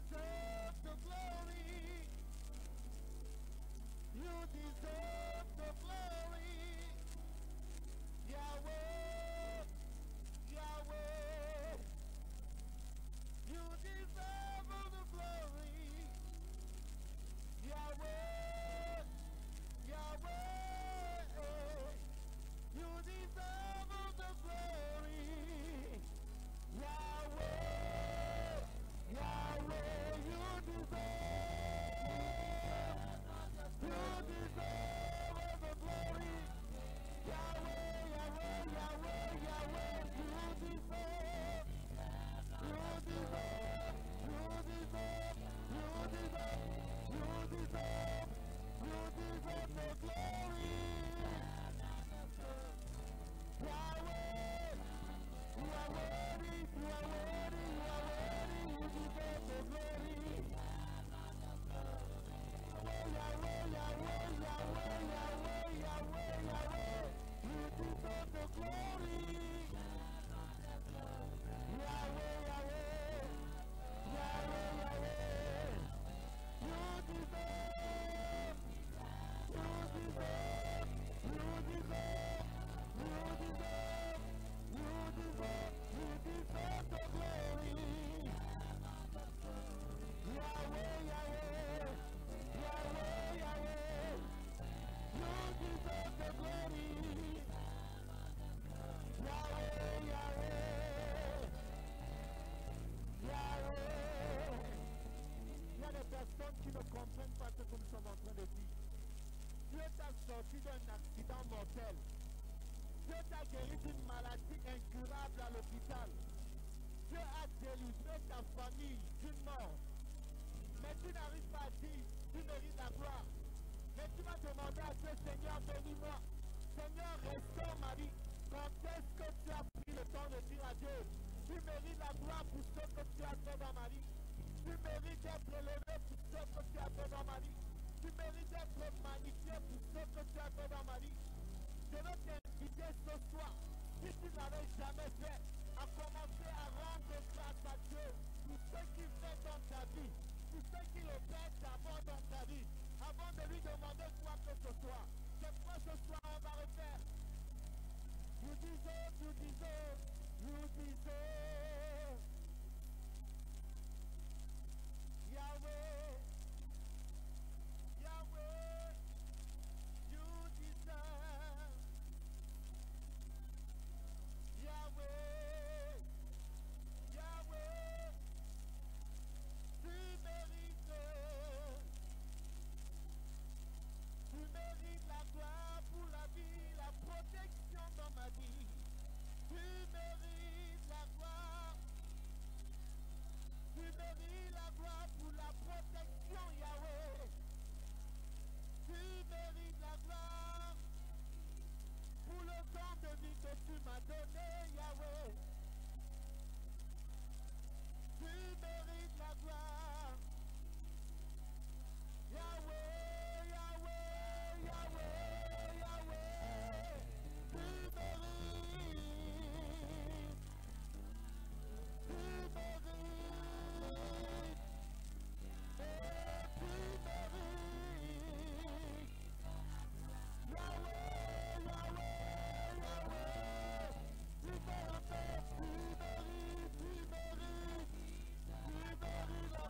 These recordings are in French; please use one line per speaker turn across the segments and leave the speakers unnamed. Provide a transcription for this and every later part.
deserve the glory. You deserve the glory. Yahweh, Yahweh. You deserve all the glory. Yahweh, Yahweh. You deserve all the glory. Yahweh, Yahweh. You deserve all the glory. Yahweh, Yahweh, Yahweh, Yahweh. You deserve, you deserve, you deserve, you deserve, you deserve the glory. Yahweh, you are worthy, you are worthy, you are worthy, you deserve the glory. Yahweh, Yahweh, Yahweh, Yahweh, Yahweh, Yahweh, you deserve the glory. Yahweh, Yahweh, Yahweh, Yahweh, you deserve, you deserve, you deserve, you deserve, you deserve, you deserve the glory. Yahweh, Yahweh, Yahweh, Yahweh, you deserve the glory. Yahweh, Yahweh, Yahweh. Il y a des personnes qui ne comprennent pas ce que nous sommes en train de dire. Dieu t'a sorti d'un accident mortel. Dieu t'a guéri d'une maladie incurable à l'hôpital. Dieu a délivré ta famille d'une mort. Mais tu n'arrives pas à dire, tu mérites la gloire. Mais tu vas demander à Dieu, Seigneur, bénis-moi. Seigneur, restaure ma vie. Quand est-ce que tu as pris le temps de dire à Dieu, tu mérites la gloire pour ce que tu as fait dans ma vie. Tu mérites d'être élevé pour ce que tu as fait dans ma vie. Tu mérites d'être magnifié pour ce que tu as fait dans ma vie. Je veux t'inviter ce soir, si tu ne l'avais jamais fait, à commencer à rendre grâce à Dieu pour ce qu'il fait dans ta vie, pour ce qu'il opère d'abord dans ta vie, avant de lui demander quoi que ce soit. C'est pourquoi ce soir on va refaire. You deserve, you deserve, you deserve. Yahweh, Yahweh, you deserve. Yahweh, Yahweh, tu mérites. Tu mérites la gloire pour la vie, la protection dans ma vie. Tu mérites la gloire. Tu mérites la gloire pour la protection, Yahweh. Tu mérites la gloire pour le temps de vie que tu m'as donné, Yahweh. Tu mérites la gloire. Yahweh, Yahweh, Yahweh, Yahweh. Tu mérites. Tu mérites. Et tu mérites. Yahweh, Yahweh, Yahweh. Tu mérites, tu mérites, tu mérites. Tu mérites la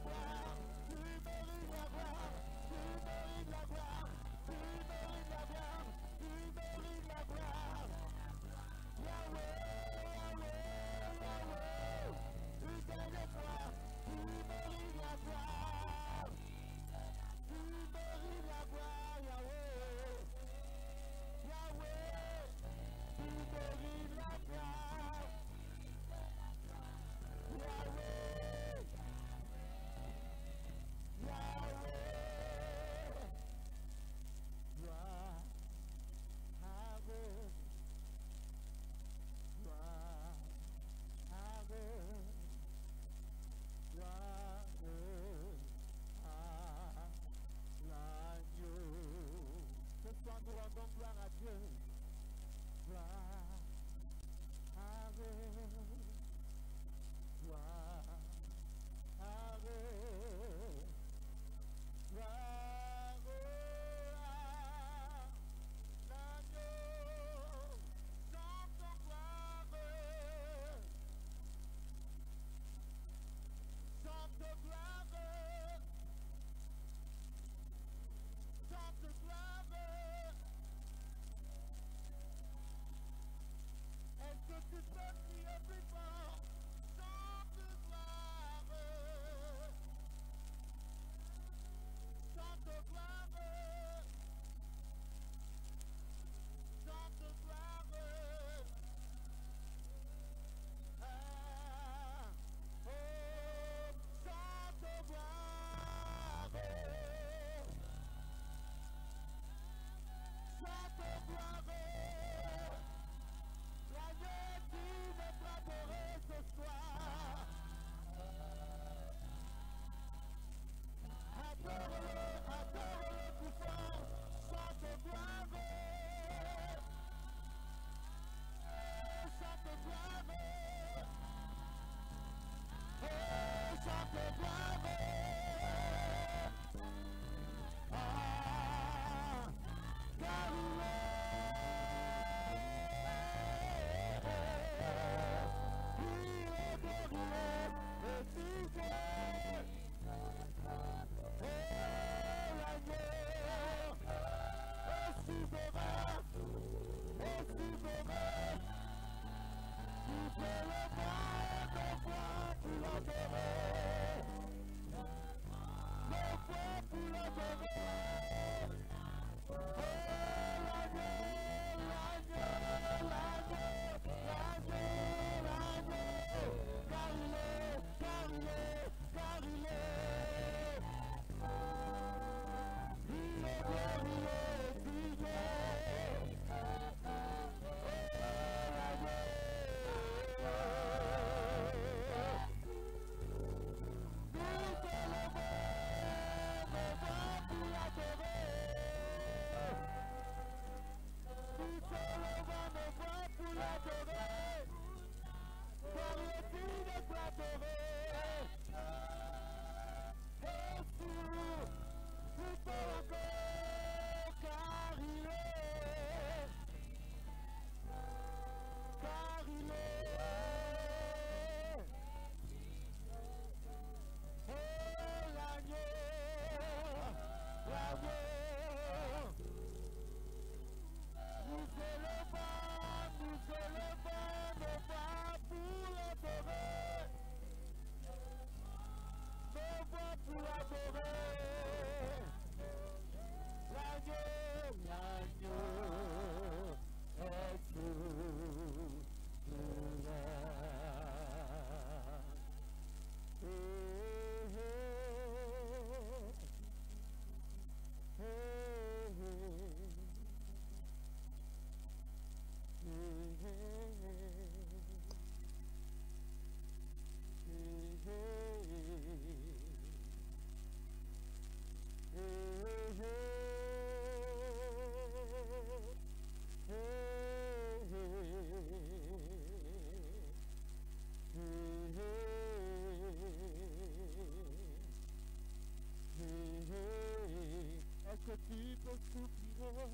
Est-ce que tu peux soupirer?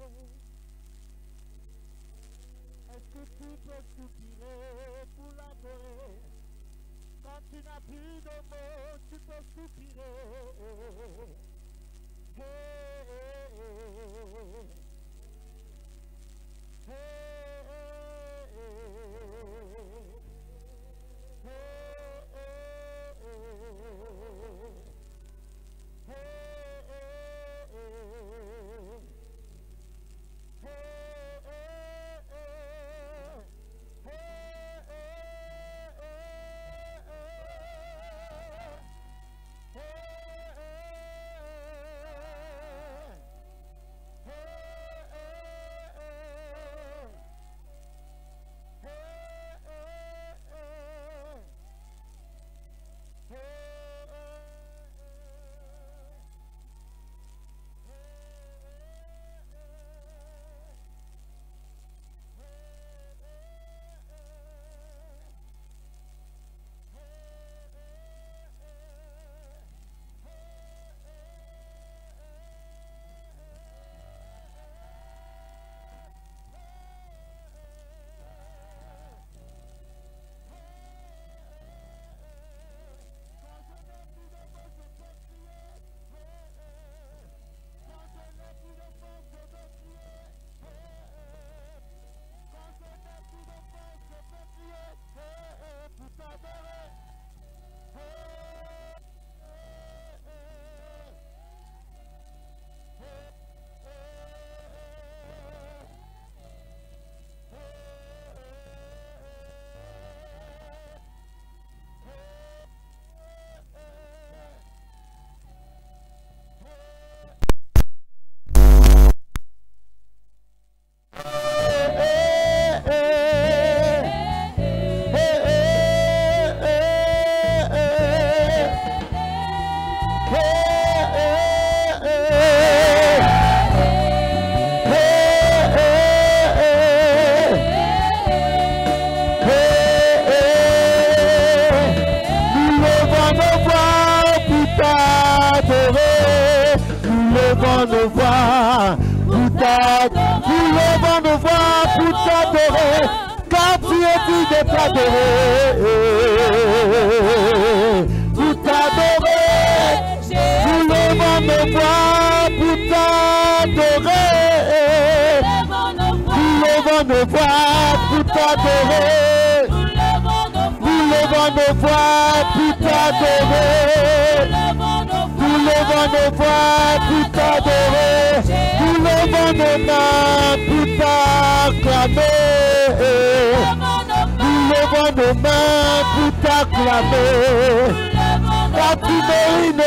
Est-ce que tu peux soupirer pour l'adorer? Quand tu n'as plus de mots, tu peux soupirer. Hey, hey, hey. Hey,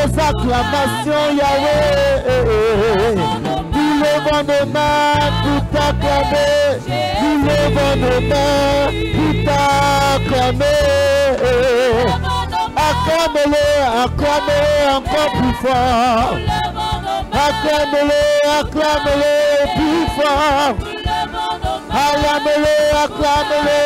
nos acclamations, Yahweh. Nous levons nos mains pour t'acclamer. Nous levons nos mains pour t'acclamer. Acclamez-le, acclamez-le encore plus fort. Acclamez-le, acclamez-le plus fort. Acclamez-le, acclamez-le.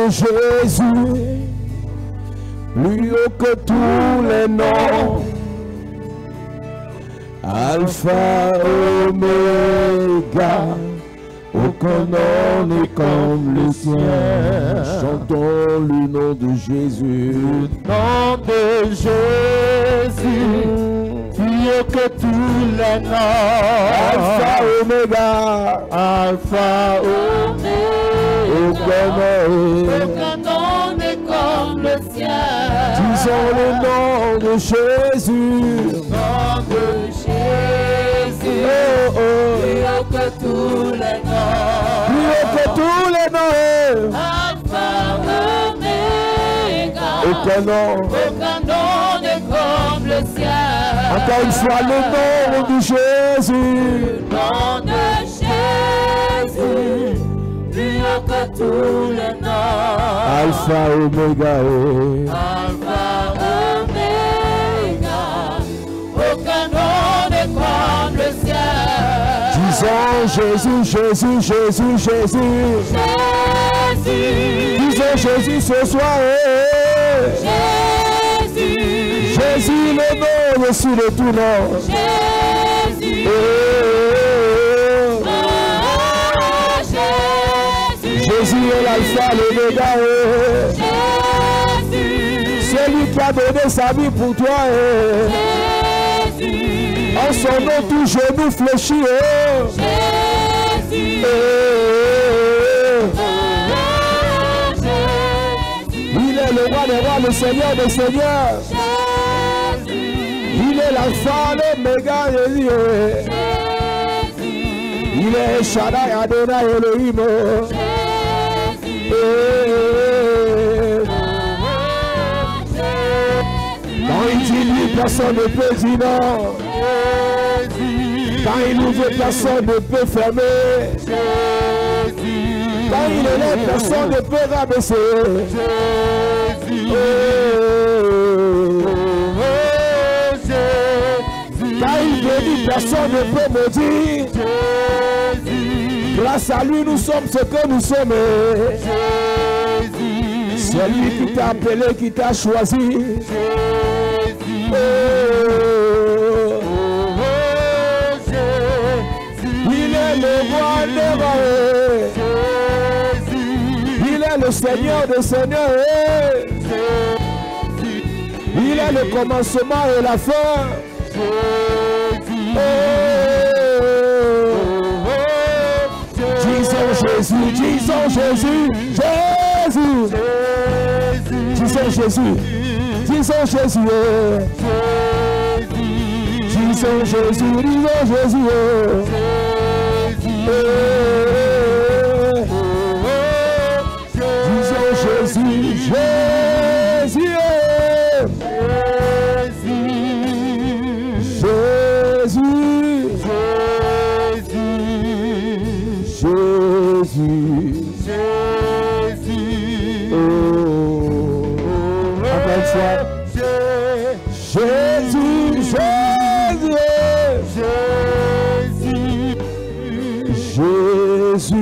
Jésus, plus haut que tous les noms, Alpha, Oméga, aucun nom n'est comme le sien. Chantons le nom de Jésus, le nom de Jésus, plus haut que tous les noms, Alpha, Oméga, Alpha, Oméga. Aucun nom n'est comme le ciel. Disons le nom de Jésus. Le nom de Jésus. Oh, oh. Plus haut que tous les noms. Plus haut que tous les noms. Alpha, Oméga. Aucun nom n'est comme le ciel. Encore une fois, le nom de Jésus. Le nom de Jésus. Plus haut que tous les noms. Alpha, Oméga. Alpha, Oméga. Aucun nom n'est comme le ciel. Disons Jésus, Jésus, Jésus, Jésus. Jésus. Disons Jésus ce soir. Jésus. Jésus, le nom au-dessus de tout nom. Jésus. Jésus est l'alpha, l'oméga. Celui qui a donné sa vie pour toi. Jésus. En son nom, tout genou fléchit. Jésus. Il est le roi des rois, le Seigneur des seigneurs. Jésus. Il est l'alpha, l'oméga. Jésus. Il est Shaddai, Adonai, Elohim. Quand il dit lui, personne ne peut dire non. Quand il ouvre, personne ne peut fermer. Quand il élève, personne ne peut rabaisser. Quand il bénit, personne ne peut maudire. Grâce à lui, nous sommes ce que nous sommes. C'est lui qui t'a appelé, qui t'a choisi. Il est le roi des rois. Il est le Seigneur des seigneurs. Il est le commencement et la fin. Disons Jésus, disons Jésus, Jésus. Disons Jésus, disons Jésus. Disons Jésus, disons Jésus. Disons Jésus, Jésus. Jésus, Jésus,
Jésus,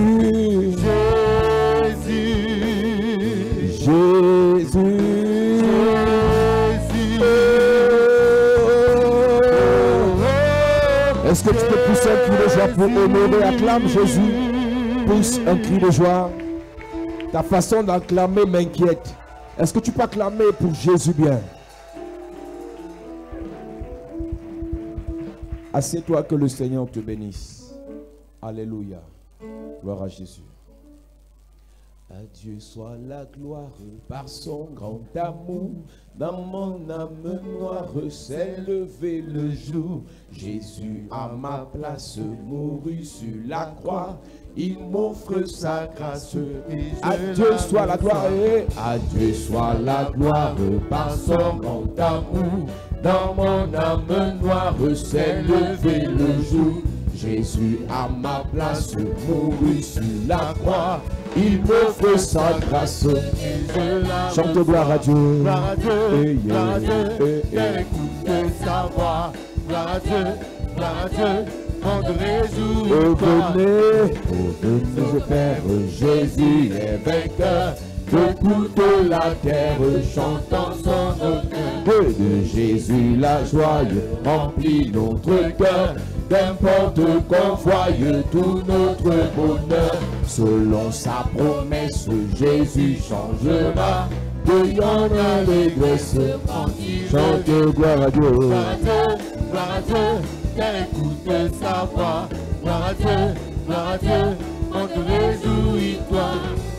est-ce que tu peux pousser un cri de joie pour honorer? Acclame Jésus. Pousse un cri de joie. Ta façon d'acclamer m'inquiète. Est-ce que tu peux acclamer pour Jésus bien? Assieds-toi, que le Seigneur te bénisse. Alléluia. Gloire à Jésus. À Dieu soit la gloire par son grand amour. Dans mon âme noire s'est levé le jour. Jésus à ma place mourut sur la croix. Il m'offre sa grâce. À Dieu soit la gloire. À Dieu soit la gloire par son grand amour. Dans mon âme noire s'est levé le jour. Jésus à ma place mourut sur la croix. Il me fait sa grâce. Chante gloire à Dieu.
Gloire à Dieu, gloire à Dieu, écoute sa voix. Gloire à Dieu, on te réjouit.
Venez, Père, Jésus est vainqueur. Que toute la terre chante en son honneur. De Jésus la joie remplit notre cœur. Qu'importe qu'on voie tout notre bonheur, selon sa promesse, Jésus changera. Cueillons l'allégresse, chante gloire à Dieu.
Gloire à Dieu, écoute sa voix. Gloire à Dieu, on te réjouit, toi.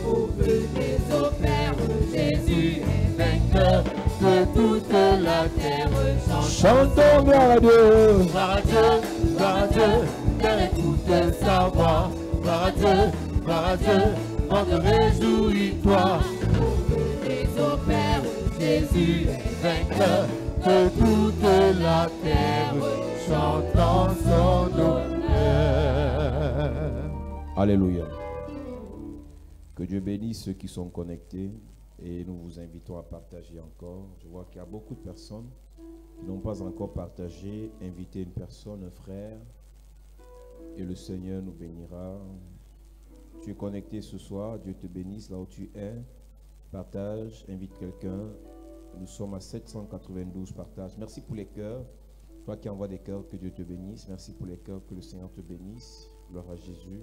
Au venez au Père, Jésus est vainqueur. Que toute la terre
chantons gloire à Dieu.
Gloire à Dieu, écoute sa voix. Gloire à Dieu, on te réjouit, toi. Venez au Père, Jésus est vainqueur. Que toute la terre chante en son honneur.
Alléluia. Que Dieu bénisse ceux qui sont connectés. Et nous vous invitons à partager encore. Je vois qu'il y a beaucoup de personnes qui n'ont pas encore partagé. Invitez une personne, un frère, et le Seigneur nous bénira. Tu es connecté ce soir, Dieu te bénisse là où tu es. Partage, invite quelqu'un. Nous sommes à 792 partages. Merci pour les cœurs. Toi qui envoies des cœurs, que Dieu te bénisse. Merci pour les cœurs, que le Seigneur te bénisse. Gloire à Jésus.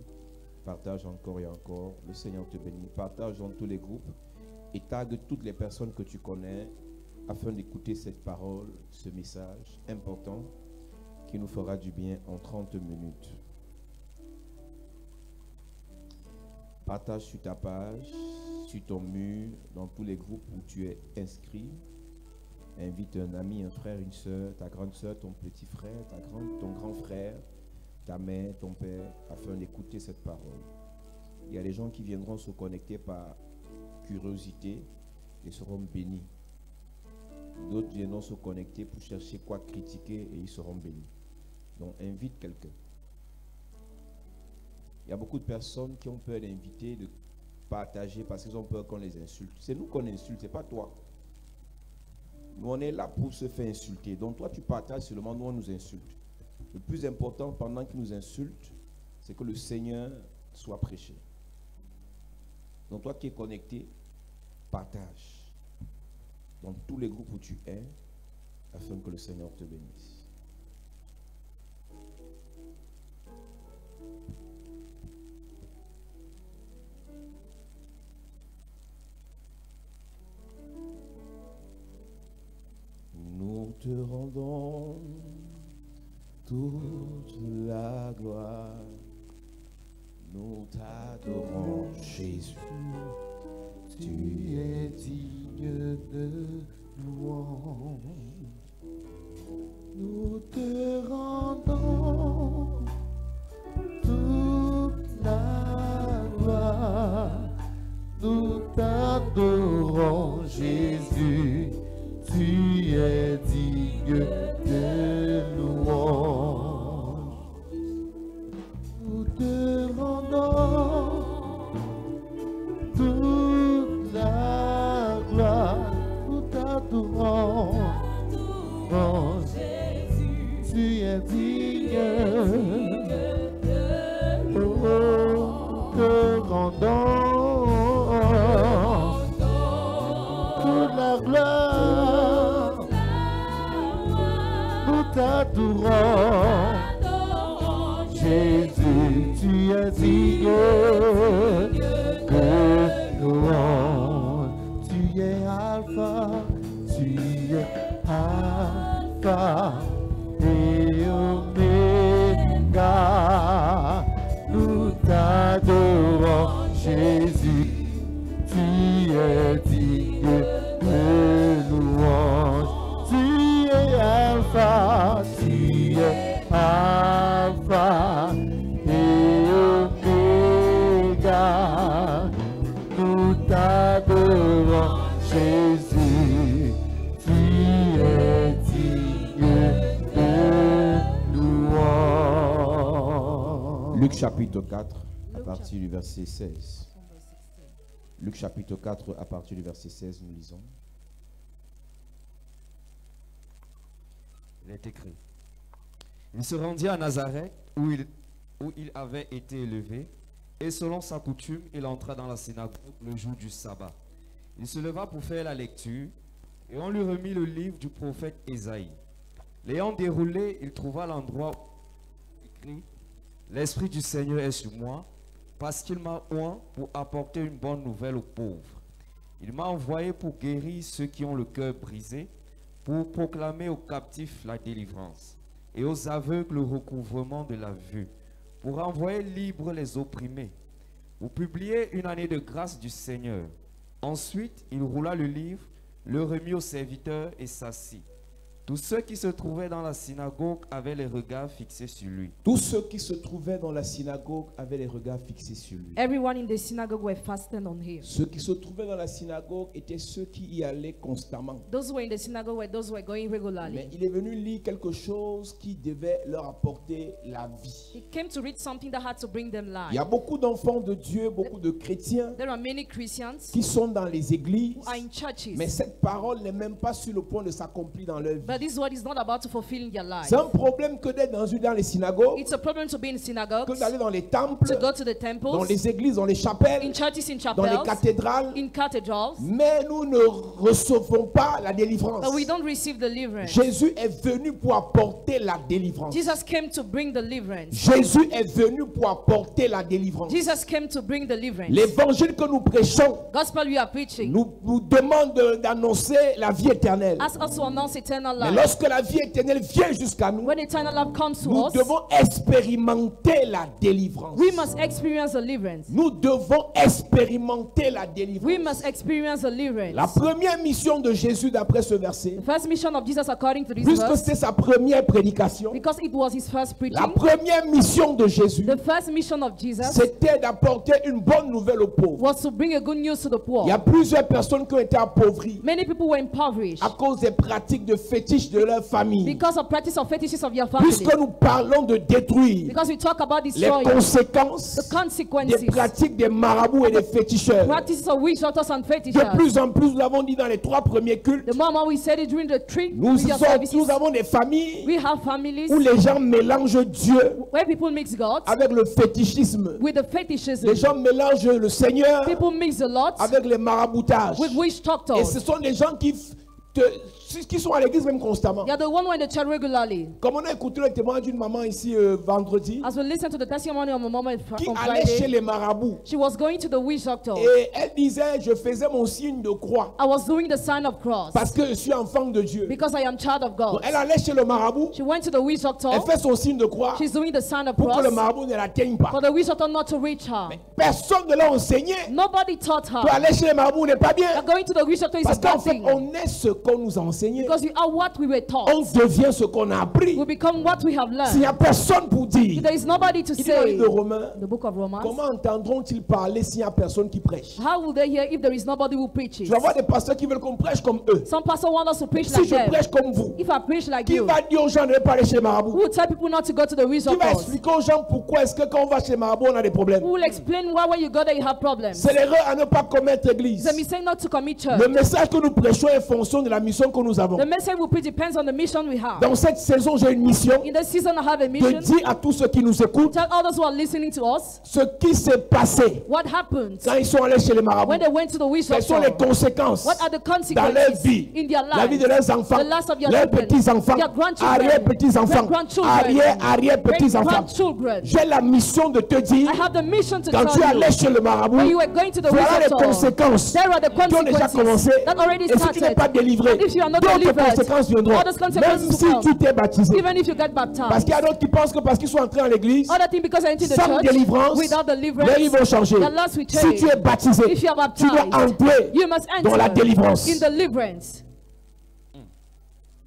Partage encore et encore. Le Seigneur te bénisse. Partage dans tous les groupes. Et tague toutes les personnes que tu connais afin d'écouter cette parole, ce message important qui nous fera du bien en 30 minutes. Partage sur ta page, sur ton mur, dans tous les groupes où tu es inscrit. Invite un ami, un frère, une soeur, ta grande soeur, ton petit frère, ton grand frère, ta mère, ton père, afin d'écouter cette parole. Il y a des gens qui viendront se connecter par curiosité et seront bénis. D'autres viendront se connecter pour chercher quoi critiquer et ils seront bénis. Donc invite quelqu'un. Il y a beaucoup de personnes qui ont peur d'inviter, de partager parce qu'ils ont peur qu'on les insulte. C'est nous qu'on insulte, c'est pas toi. Nous on est là pour se faire insulter. Donc toi tu partages seulement, nous on nous insulte. Le plus important pendant qu'ils nous insultent, c'est que le Seigneur soit prêché. Donc toi qui es connecté, partage dans tous les groupes où tu es, afin que le Seigneur te bénisse. Nous te rendons toute la gloire. Nous t'adorons, Jésus. Tu es digne de louange. Nous te rendons toute la gloire. Nous t'adorons, Jésus. Tu es digne de louange. Nous te rendons toute la gloire. Nous t'adorons, oh Jésus. Tu es digne de louange.
t'adorons. Jésus, tu es digne de louange. Tu es Alpha, tu es Alpha et Oméga. Nous t'adorons, Jésus, tu es digne de louange. Tu es Alpha, tu es Alpha et Oméga. Nous t'adorons, Jésus, tu es digne de louange.
Luc chapitre 4, à partir du verset 16. Luc chapitre 4, à partir du verset 16, nous lisons.
Il est écrit. Il se rendit à Nazareth où il avait été élevé, et selon sa coutume, il entra dans la synagogue le jour du sabbat. Il se leva pour faire la lecture, et on lui remit le livre du prophète Ésaïe. L'ayant déroulé, il trouva l'endroit où écrit « L'Esprit du Seigneur est sur moi, parce qu'il m'a oint pour apporter une bonne nouvelle aux pauvres. Il m'a envoyé pour guérir ceux qui ont le cœur brisé, pour proclamer aux captifs la délivrance, et aux aveugles le recouvrement de la vue, pour envoyer libres les opprimés, pour publier une année de grâce du Seigneur. » Ensuite, il roula le livre, le remit au serviteur et s'assit. Tous ceux qui se trouvaient dans la synagogue avaient les regards fixés sur lui.
Tous ceux qui se trouvaient dans la synagogue avaient les regards fixés sur lui.
Everyone in the synagogue were fastened on him.
Ceux qui se trouvaient dans la synagogue étaient ceux qui y allaient constamment.
Those who were in the synagogue were those who were going
Mais
regularly.
il est venu lire quelque chose qui devait leur apporter la vie.
He came to read something that had to bring them
Il y a
life.
beaucoup d'enfants de Dieu, beaucoup de chrétiens
There are many Christians
qui sont dans les églises,
who are in churches,
mais cette parole n'est même pas sur le point de s'accomplir dans leur vie.
but this word is not about to fulfill in their life.
C'est un problème que d'être dans les synagogues,
It's a problem to be in synagogues,
que d'aller dans les temples,
to go to the
dans
temples,
les églises, dans les chapelles,
in churches, in
dans les
chapels,
cathédrales,
in cathedrals,
mais nous ne recevons pas la délivrance.
but we don't receive deliverance.
Jésus est venu pour apporter la délivrance.
Jesus came to bring deliverance.
Jésus est venu pour apporter la délivrance.
Jesus came to bring deliverance.
L'évangile que nous prêchons
Gospel we are preaching
nous demande d'annoncer la vie éternelle.
asks us to announce eternal
Mais
life.
lorsque la vie éternelle vient jusqu'à nous,
When eternal life comes to
nous
us,
devons expérimenter la délivrance.
we must experience deliverance.
Nous devons expérimenter la délivrance.
We must experience deliverance.
La première mission de Jésus d'après ce verset,
The first mission of Jesus according to this
puisque
verse,
c'était sa première prédication,
because it was his first
la
preaching,
première mission de Jésus,
the first mission of Jesus
c'était d'apporter une bonne nouvelle aux pauvres.
was to bring a good news to the
Il y a
poor.
plusieurs personnes qui ont été appauvries
Many people were impoverished
à cause des pratiques de fétiches de leur famille.
because of practice of fetishes of your family.
Puisque nous parlons de détruire
Because we talk about
les
destroying
conséquences
the
des
consequences,
pratiques des marabouts et des féticheurs.
practices of witch doctors and
De
fetishes.
plus en plus, nous l'avons dit dans les 3 premiers cultes,
The moment we said it during the three
nous
religious services,
avons des familles
we have families
où les gens mélangent Dieu
where people mix God
avec le fétichisme.
with the fetishism.
Les gens mélangent le Seigneur
People mix the Lord
avec les maraboutages.
with witch
Et
doctors.
ce sont des gens qui sont à l'église même constamment.
They are the one who are in the church regularly.
Comme on a écouté le témoignage d'une maman ici vendredi,
As we listen to the testimony of a mom
qui
on
allait chez
Friday,
les marabouts.
she was going to the witch doctor.
Et elle disait, je faisais mon signe de croix
I was doing the sign of cross
parce que je suis enfant de Dieu.
because I am child of
Donc,
God.
elle allait chez le marabout,
She went to the witch doctor.
elle fait son signe de croix
She's doing the sign of
pour que le
cross
marabout ne l'atteigne pas.
for the witch doctor not to reach her.
Personne ne l'a enseigné.
Nobody taught
Pour
her
aller chez les marabouts n'est pas bien.
that going to the witch doctor is
Parce
a
qu'en
bad
fait,
thing.
on est ce qu'on nous a enseigné.
Because we are what we were
On
taught.
devient ce qu'on a appris.
We become what we have
S'il n'y
learned.
a personne pour dire,
If there is nobody to
il dit dans le
say,
livre de Romains,
the book of Romans,
comment entendront-ils parler s'il n'y a personne qui prêche?
how will they hear if there is nobody who preaches?
Tu vas voir des pasteurs qui veulent qu'on prêche comme eux.
Some pastor want us to preach
Si
like
je
them.
prêche comme vous,
If I preach like
qui
you,
va dire aux gens de ne pas aller chez les
who
marabouts?
will tell people not to go to the witch
Qui va
doctors?
expliquer aux gens pourquoi est-ce que quand on va chez les marabouts, on a des problèmes?
Who will explain why when you go there you have problems?
C'est l'erreur à ne pas commettre église.
It's a mistake not to commit
Le
church.
message que nous prêchons est fonction de la mission que nous
nous avons.
The message we preach depends on the mission we have.
Dans cette saison, j'ai une mission
In this season, I have a
de
mission.
dire à tous ceux qui nous écoutent
Tell others who are listening to us
ce qui s'est passé
what happened
quand ils sont allés chez les marabouts.
when they went to the witch
Quelles sont les
doctor.
conséquences
What are the
dans leur
consequences
vie,
in their
la vie de
lives?
leurs enfants,
The lives of your
leurs
children,
petits-enfants,
their grandchildren,
arrière-petits-enfants,
great-grandchildren,
arrière-petits-enfants.
great-grandchildren.
J'ai la mission de te dire,
I have the mission to
quand tu
tell
allais
you
chez le marabout,
when you were going to the
voilà les
witch doctor.
conséquences
There are the
qui ont déjà commencé.
consequences that already
Et si tu n'es
started.
pas délivré,
And if you are not
d'autres
delivered,
conséquences viendront.
others consequences
Même
will
si
come.
tu t'es baptisé.
Even if you get
Parce
baptized.
qu'il y a d'autres qui pensent que parce qu'ils sont entrés en l'église,
Other thing, because I entered the
sans
church
délivrance,
without
leur vie
deliverance,
vont changer.
their lives will
Si
change.
tu es baptisé,
If you are
tu dois
baptized,
entrer
you must
dans la
enter
délivrance.
in deliverance.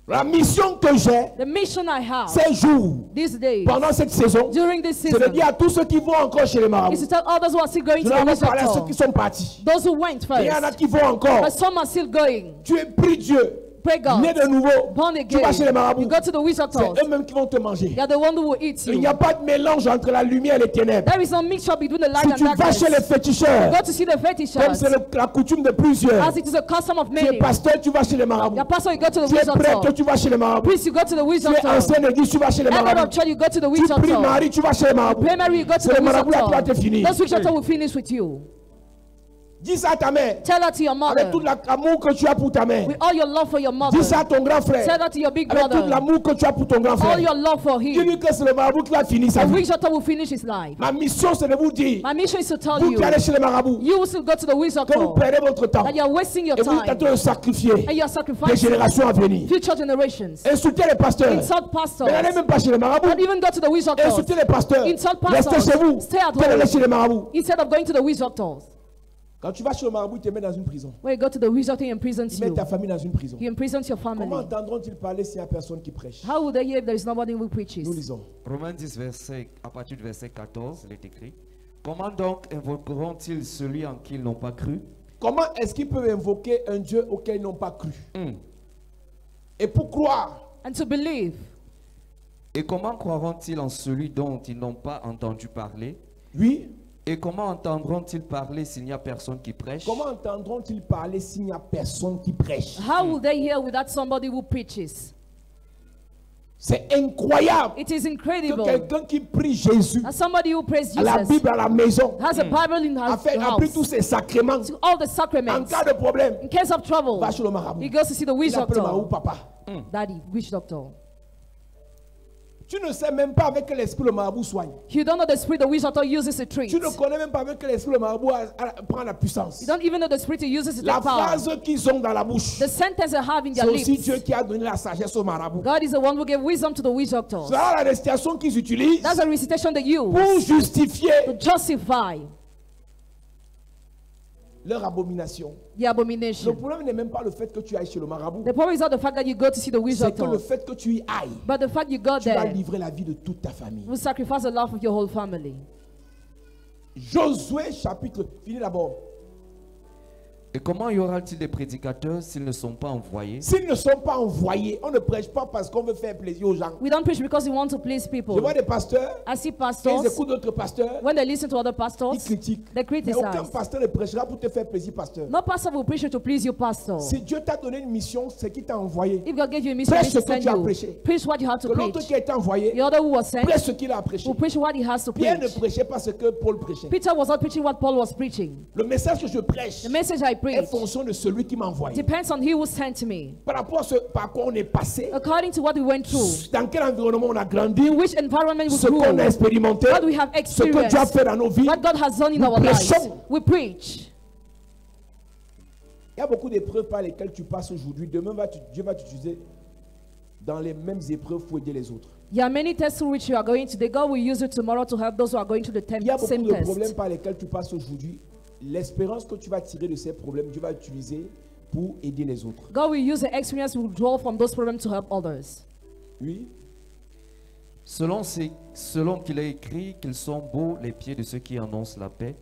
La mission que j'ai
The mission I have
ces jours,
these days,
pendant cette saison,
during this
c'est de
season,
dire à tous ceux qui vont encore chez les marabouts.
is to tell others who are still going
Je
to
vais
the
vous
witch
parler à ceux
doctor.
qui sont partis.
Those who went
Il y en a
first,
qui vont encore.
but some are still going.
Tu es pris Dieu,
Pray God,
né de nouveau.
born
Tu vas chez les
again.
marabouts.
You go to the witch doctor.
C'est eux-mêmes qui vont te manger.
They are the one who will eat
Il
you.
n'y a pas de mélange entre la lumière et les ténèbres.
There is no mixture between the light
Si
and
tu vas
darkness.
chez les féticheurs,
Go to see the
comme
fetishers.
c'est la coutume de plusieurs,
As it is a custom of
tu es
many.
pasteur, tu vas chez les marabouts.
Your pastor, you go to the
Tu es
witch
prêtre,
doctor.
tu vas chez les marabouts.
Priest, you go to the witch
Tu es
doctor.
ancien d'église, tu vas chez les
Elder of
marabouts.
church, you go to the
Tu
witch
pries
doctor.
Marie, tu vas chez les marabouts.
Pray Mary, you go to
C'est
the
le
witch
marabout là qui va te
doctor.
finir.
Those witch doctor will finish with you.
Dis ça à ta mère.
Tell that to your mother.
Avec tout l'amour que tu as pour ta mère.
With all your love for your mother.
Dis ça à ton grand
Tell
frère.
that to your big
Avec tout
brother.
l'amour que tu as pour ton grand
All
frère.
your love for him.
Dis-lui que c'est le marabout qui va finir sa
The
vie.
witch doctor will finish his life.
Ma mission, c'est de vous dire,
My mission is to tell
vous
you,
qui allez chez les marabouts,
you will still go to the witch
que vous
doctor.
perdez votre temps.
That you are wasting your
Et vous êtes en
time.
train de sacrifier
And you are
des
sacrificing
générations à venir.
future generations.
Insultez les pasteurs.
Insult
Mais n'allez
pastors.
même pas chez les marabouts.
Don't even go to the witch doctor.
Insultez les pasteurs.
Insult
Restez
pastors.
chez vous.
Stay at
Que d'aller
home.
chez les marabouts.
Instead of going to the witch doctors.
Quand tu vas chez le marabout, il te met dans une prison.
When you go to the witch doctor, he imprisons
Il met
you.
ta famille dans une prison.
He imprisons your
Comment
family.
entendront-ils parler s'il n'y a personne qui prêche?
How would they hear if there is nobody who preaches?
Nous lisons.
Romains 10, à partir du verset 14, il est écrit. Comment donc invoqueront-ils celui en qui ils n'ont pas cru?
Comment est-ce qu'ils peuvent invoquer un Dieu auquel ils n'ont pas cru? Et pour croire,
And to believe.
Et comment croiront-ils en celui dont ils n'ont pas entendu parler?
oui,
Et comment entendront-ils parler s'il n'y a personne qui prêche?
comment entendront-ils parler s'il n'y a personne qui prêche?
How will they hear without somebody who preaches?
C'est incroyable
It is
que
incredible
quelqu'un qui prie Jésus
that somebody who prays
à la
Jesus
Bible à la maison
has a Bible in
a pris
house.
tous ses sacrements.
To all the
En
sacraments.
cas de problème,
In case of trouble,
va chez le marabout.
he goes to see the witch
Il appelle le marabout
doctor.
papa.
Daddy, witch doctor.
Tu ne sais même pas avec quel esprit le marabout soigne.
You don't know the spirit the witch doctor uses to treat.
Tu ne connais même pas avec quel esprit le marabout prend la puissance.
You don't even know the spirit he uses to
La
take power.
phrase qu'ils ont dans la bouche,
The sentence they have in
c'est
their
aussi
lips.
Dieu qui a donné la sagesse au marabout.
God is the one who gave wisdom to the witch doctors.
C'est la récitation qu'ils utilisent
That's a recitation they use
pour justifier
to justify
leur abomination.
the
Le
abomination.
problème n'est même pas le fait que tu ailles chez le marabout.
The problem is not the fact that you go to see the witch
C'est que le
doctor,
fait que tu y ailles,
but the fact you go
tu vas
there
livrer la vie de toute ta famille.
will sacrifice the life of your whole family.
Josué chapitre, finis d'abord.
Et comment y aura-t-il des prédicateurs s'ils ne sont pas envoyés?
S'ils ne sont pas envoyés, on ne prêche pas parce qu'on veut faire plaisir aux gens.
We don't preach because we want to please
Je
people.
vois des pasteurs,
I see
quand ils
pastors,
écoutent d'autres pasteurs,
when they listen to other
ils
pastors,
critiquent.
they
Mais aucun
criticize.
pasteur ne prêchera pour te faire plaisir, pasteur.
No pastor will preach you to please your pastor.
Si Dieu t'a donné une mission, c'est qui t'a envoyé.
If God gave you a mission,
Prêche
he
ce que
send
tu as
you.
prêché.
Preach what you have to
Que l'autre
preach.
qui a été envoyé,
The other who was sent
prêche ce qu'il a prêché.
will preach what he has to
Pierre ne
preach.
prêchait pas ce que Paul prêchait.
Peter was not preaching what Paul was preaching.
Le message que je prêche
The message I
est
preach
fonction de celui qui m'a envoyé.
depends on he who sent me.
Par rapport à ce par quoi on est passé,
According to what we went through,
dans quel environnement on a grandi,
in which environment we
ce qu'on
grew,
a expérimenté,
what we have
ce que Dieu a
experienced,
fait dans nos vies.
what God has done in
Nous
our lives,
prêchons.
we preach.
Il y a beaucoup d'épreuves par lesquelles tu passes aujourd'hui. Demain, Dieu va t'utiliser dans les mêmes épreuves pour aider les autres.
There are many tests through which you are going today. God will use it tomorrow to help those who are going through the
Il y a beaucoup
same
de problèmes
test.
par lesquels tu passes aujourd'hui. L'espérance que tu vas tirer de ces problèmes, Dieu va utiliser pour aider les autres.
God will use the experience we draw from those problems to help others.
Oui.
Selon qu'il est écrit qu'ils sont beaux les pieds de ceux qui annoncent la paix,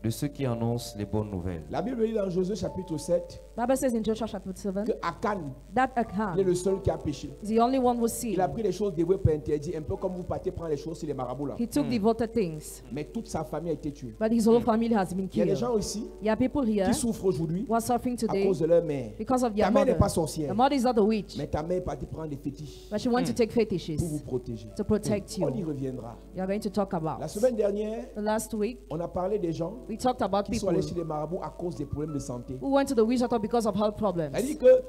de ceux qui annoncent les bonnes nouvelles.
La Bible dit dans Josué chapitre 7,
Bible says in Joshua chapter 7
que Akan,
that
il est
Achan
le seul qui a péché.
is the only one who
Il
sinned.
a pris les choses dévouées pour interdire, un peu comme vous partez prendre les choses sur les marabouts là.
He took devoted things,
Mais toute sa famille a été tuée.
but his whole family has been
Il y a des
killed.
gens ici
There are people here
qui souffrent aujourd'hui
who are suffering
à
today
cause de leur mère.
because of their
Ta mère n'est
mother.
pas sorcière,
The mother is not a witch,
mais ta mère est partie prendre des fétiches
but she wants to take
pour vous
fetishes
protéger.
to protect
On y
you.
reviendra.
We are going to talk
La
about.
semaine dernière,
The last week,
on a parlé des gens
we talked about
qui sont
people
allés chez les marabouts à cause des problèmes de santé.
who went to the witch doctor because of health problems.
C'est-à-dire que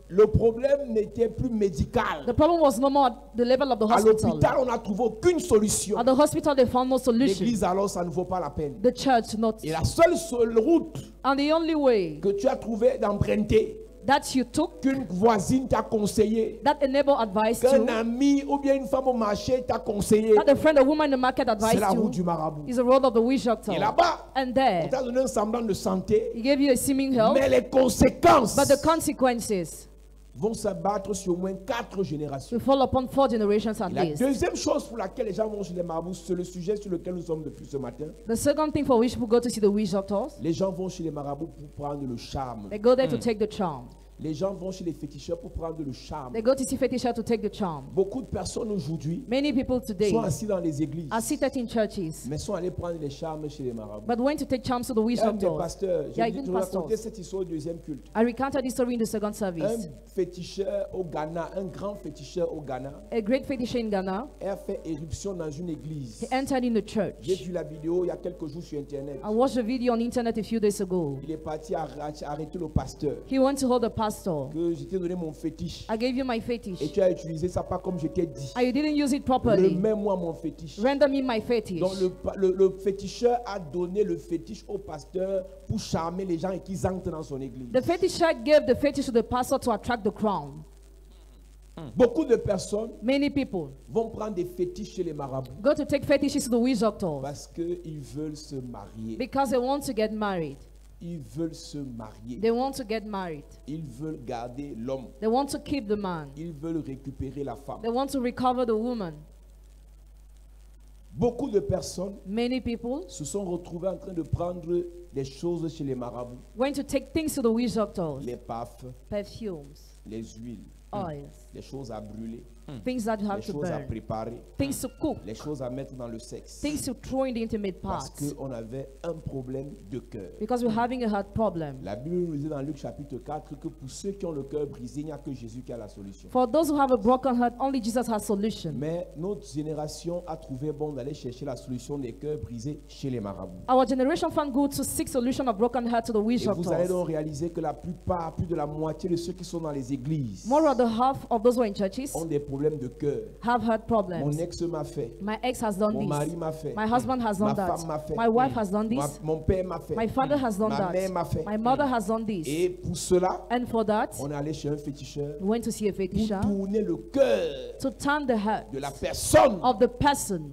le problème n'était plus médical.
The problem was no more at the level of the
À
hospital.
l'hôpital, on n'a trouvé aucune solution.
At the hospital, they found no solution.
L'église, alors, ça ne vaut pas la peine.
The church, not.
Et la seule route
And the only way
que tu as trouvé d'emprunter,
that you took,
qu'une voisine t'a conseillé,
that a neighbor advised
qu'un
you,
ami ou bien une femme au marché t'a conseillé,
that a friend, a woman in the market
c'est
advised
la route
you,
du marabout.
is the road of the witch doctor.
Et là-bas,
And
on
there,
t'a donné un semblant de santé,
he gave you a seeming health,
mais les conséquences
but the consequences
vont s'abattre sur au moins 4 générations.
will fall upon 4 generations at
La
least.
deuxième chose pour laquelle les gens vont chez les marabouts, c'est le sujet sur lequel nous sommes depuis ce matin.
The second thing for which people go to see the witch doctors,
Les gens vont chez les marabouts pour prendre le charme.
they go there to take the charm.
Les gens vont chez les féticheurs pour prendre le charme.
They go to see fetisher to take the charm.
Beaucoup de personnes aujourd'hui
Many people today
sont assis dans les églises,
are seated in churches,
mais sont allés prendre les charmes chez les marabouts.
but went to take charms to the witch
Un des
doctors.
pasteurs,
Yeah,
j'ai
even
dit, je racontais
pastors.
cette histoire au deuxième culte.
I recounted this story in the second
Un
service.
féticheur au Ghana, un grand féticheur au Ghana,
A great fetisher in Ghana,
a fait éruption dans une église.
he entered in the
J'ai
church.
vu la vidéo il y a quelques jours sur Internet.
I watched a video on internet a few days ago.
Il est parti arrêter le pasteur.
He went to hold a pastor.
Que je t'ai donné mon fétiche.
I gave you my
Et
fetish,
tu as utilisé ça pas comme je t'ai dit.
and you didn't use it properly.
Remets-moi mon fétiche.
Render me my fetish.
Donc le féticheur a donné le fétiche au pasteur pour charmer les gens et qu'ils entrent dans son église.
The fetisher gave the fetish to the pastor to attract the crown.
Beaucoup de personnes
Many people
vont prendre des fétiches chez les marabouts
go to take fetishes to the witch doctor
parce qu'ils veulent se marier.
because they want to get married.
Ils veulent se marier.
They want to get married.
Ils veulent garder l'homme.
They want to keep the man.
Ils veulent récupérer la femme.
They want to recover the woman.
Beaucoup de personnes
Many people
se sont retrouvées en train de prendre des choses chez les marabouts.
went to take things to the witch doctors.
Les parfums,
Perfumes,
les huiles,
oils,
les choses à brûler,
things that you
les
have to
choses à
burn,
préparer,
things to cook,
les choses à mettre dans le sexe.
things to throw in the intimate
Parce
parts.
qu'on avait un problème de cœur.
Because we're having a heart problem.
La Bible nous dit dans Luc chapitre 4 que pour ceux qui ont le cœur brisé, il n'y a que Jésus qui a la solution.
For those who have a broken heart, only Jesus has solution.
Mais notre génération a trouvé bon d'aller chercher la solution des cœurs brisés chez les marabouts.
Our generation found good to seek solution of broken heart to the witch
Et vous allez
doctors.
donc réaliser que la plupart, plus de la moitié de ceux qui sont dans les églises
More than half of those who are in churches
ont des problèmes de cœur.
have heart
Mon
problems.
ex m'a fait.
My ex has done
Mon mari
this.
m'a fait.
My husband has
Ma
done that.
femme m'a fait.
My wife has done this.
Mon père m'a fait.
My father has done
Ma mère m'a
that.
fait.
My mother has done this.
Et pour cela,
And for that,
on est allé chez un féticheur
we went to see a
pour
fetisher
tourner le cœur
to turn the heart
de la personne
of the person